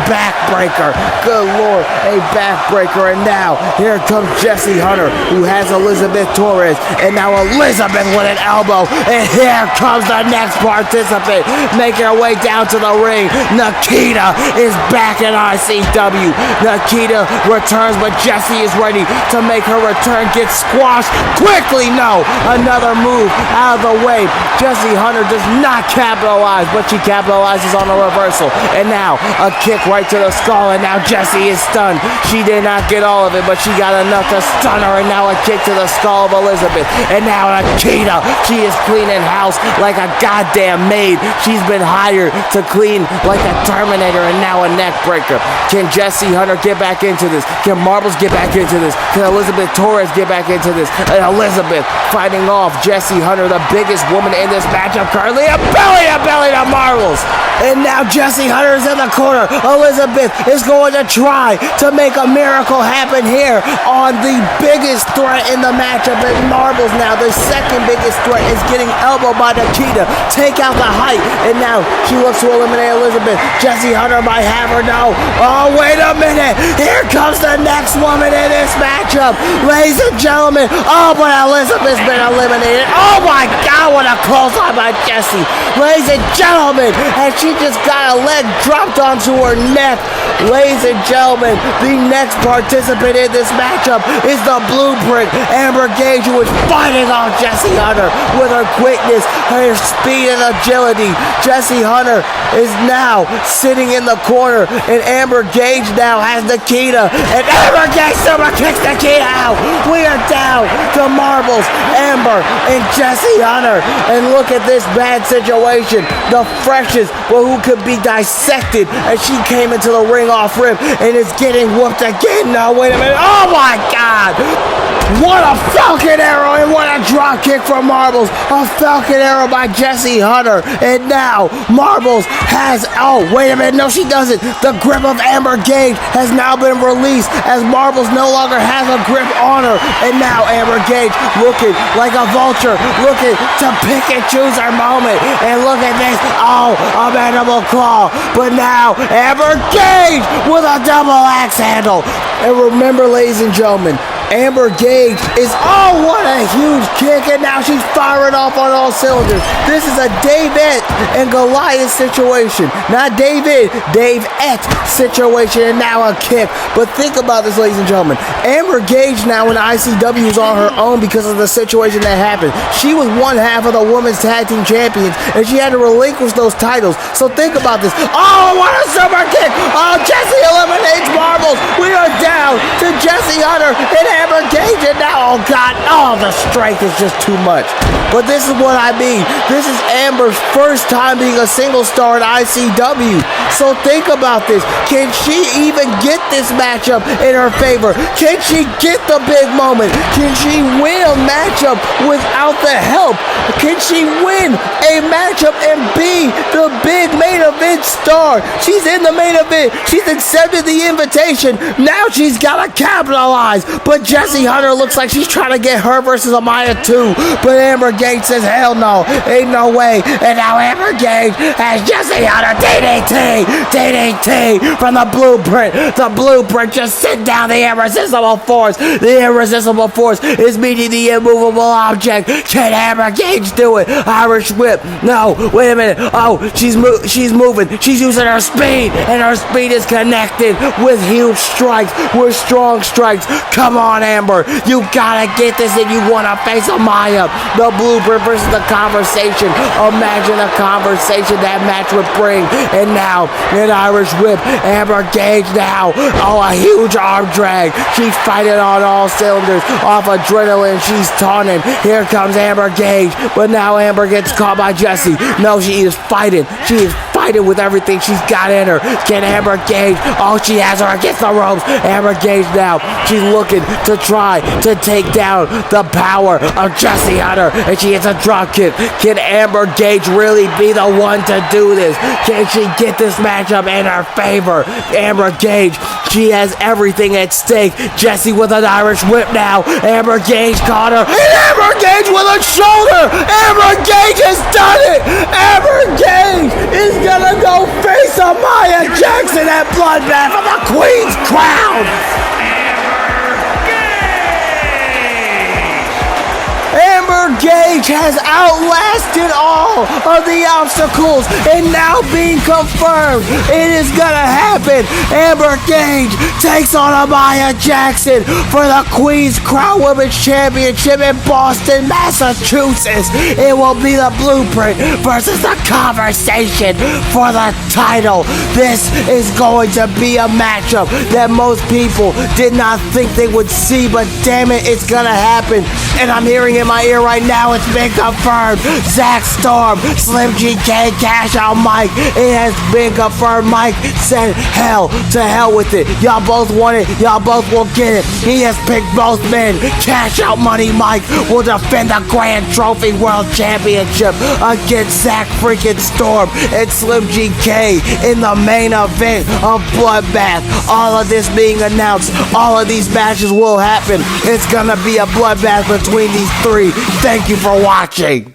backbreaker. Good Lord, a backbreaker. And now here comes Jessie Hunter, who has Elizabeth Torres. And now Elizabeth with an elbow. And here comes the next participant, making her way down to the ring. Nikita is back in ICW. Nikita returns, but Jessie is ready to make her return. Gets squashed quickly. No, another move out of the way. Jessie Hunter does not capitalize, but she capitalizes on a reversal. And now a kick right to the skull. And now Jessie is stunned. She did not get all of it, but she got enough to stun her. And now a kick to the skull of Elizabeth. And now Nikita, she is cleaning house like a goddamn maid. She's been hired to clean like a Terminator. And now a neck breaker. Can Jessie Hunter get back into this? Can Marbles get back into this? Can Elizabeth Torres get back into this? And Elizabeth fighting off Jessie Hunter, the biggest woman in this matchup currently. A belly to Marbles. And now Jessie Hunter is in the corner. Elizabeth is going to try to make a miracle happen here on the biggest threat in the matchup. And Marbles now, the second biggest threat, is getting elbowed by Nikita. Take out the height. And now she looks to eliminate Elizabeth. Jessie Hunter might have her. No. Oh, wait a minute. Here comes the next woman in this matchup. Ladies and gentlemen. Oh, but Elizabeth's been eliminated. Oh, my God. What a clothesline by Jessie. Ladies and gentlemen. And she just got a leg dropped onto her neck. Ladies and gentlemen, the next participant in this matchup is the Blueprint, Amber Gage, who is fighting off Jessie Hunter with her quickness, her speed, and agility. Jessie Hunter is now sitting in the corner, and Amber Gage now has Nikita, and Amber Gage super kicks Nikita out. We are down to Marbles, Amber, and Jessie Hunter. And look at this bad situation. The freshest, well, who could be dissected as she came into the ring off rip and is getting whooped again. No, wait a minute. Oh my God. What a Falcon Arrow and what a drop kick from Marbles. A Falcon Arrow by Jessie Hunter. And now Marbles has, oh, wait a minute. No, she doesn't. The grip of Amber Gage has now been released as Marbles no longer has a grip on her. And now Amber Gage looking like a vulture, looking to pick and choose her moment. And look at this. Oh, a mandible claw. But now Amber Gage with a double axe handle. And remember, ladies and gentlemen, Amber Gage is, oh, what a huge kick, and now she's firing off on all cylinders. This is a David and Goliath situation. Not David, Dave-ette situation, and now a kick. But think about this, ladies and gentlemen. Amber Gage now in ICW is on her own because of the situation that happened. She was one half of the women's tag team champions, and she had to relinquish those titles. So think about this. Oh, what a super kick. Oh, Jessie eliminates Marbles. We are down to Jessie Hunter and Amber Gage, and now, oh God, oh, the strength is just too much. But this is what I mean. This is Amber's first time being a single star in ICW. So think about this. Can she even get this matchup in her favor? Can she get the big moment? Can she win a matchup without the help? Can she win a matchup and be the big main event star? She's in the main event. She's accepted the invitation. Now she's got to capitalize. But Jessie Hunter looks like she's trying to get her versus Amaya too. But Amber Gage says, hell no, ain't no way. And now Amber Gage has Jessie Hunter DDT from the Blueprint. The Blueprint just sit down the irresistible force. The irresistible force is meeting the immovable object. Can Amber Gage do it? Irish whip. No, wait a minute. Oh, she's moving. She's using her speed, and her speed is connected with huge strikes, with strong strikes. Come on, Amber. You gotta get this if you want to face Amaya. The Blueprint versus the Conversation. Imagine a conversation that match would bring. And now, an Irish whip. Amber Gage now. Oh, a huge arm drag. She's fighting on all cylinders. Off adrenaline. She's taunting. Here comes Amber Gage. But now Amber gets caught by Jessie. No, she is fighting. She is fighting fighting with everything she's got in her. Can Amber Gage? Oh, she has her against the ropes. Amber Gage now, she's looking to try to take down the power of Jessie Hunter, and she hits a drop kick. Can Amber Gage really be the one to do this? Can she get this matchup in her favor? Amber Gage, she has everything at stake. Jessie with an Irish whip now. Amber Gage caught her, and Amber Gage with a shoulder. Amber Gage has done it. Amber Gage is gonna go face Amaya Jackson at Bloodbath for the Queen's crown. Amber Gage has outlasted all of the obstacles, and now being confirmed, it is gonna happen. Amber Gage takes on Amaya Jackson for the Queen's Crown Women's Championship in Boston, Massachusetts. It will be the Blueprint versus the Conversation for the title. This is going to be a matchup that most people did not think they would see, but damn it, it's gonna happen. And I'm hearing in my ear right now, it's been confirmed. Zach Storm, Slim GK, Cash Out Mike. It has been confirmed. Mike said, hell to hell with it. Y'all both want it. Y'all both will get it. He has picked both men. Cash Out Money Mike will defend the Grand Trophy World Championship against Zach freaking Storm and Slim GK in the main event of Bloodbath. All of this being announced. All of these matches will happen. It's gonna be a bloodbath between these three. Thank you for watching.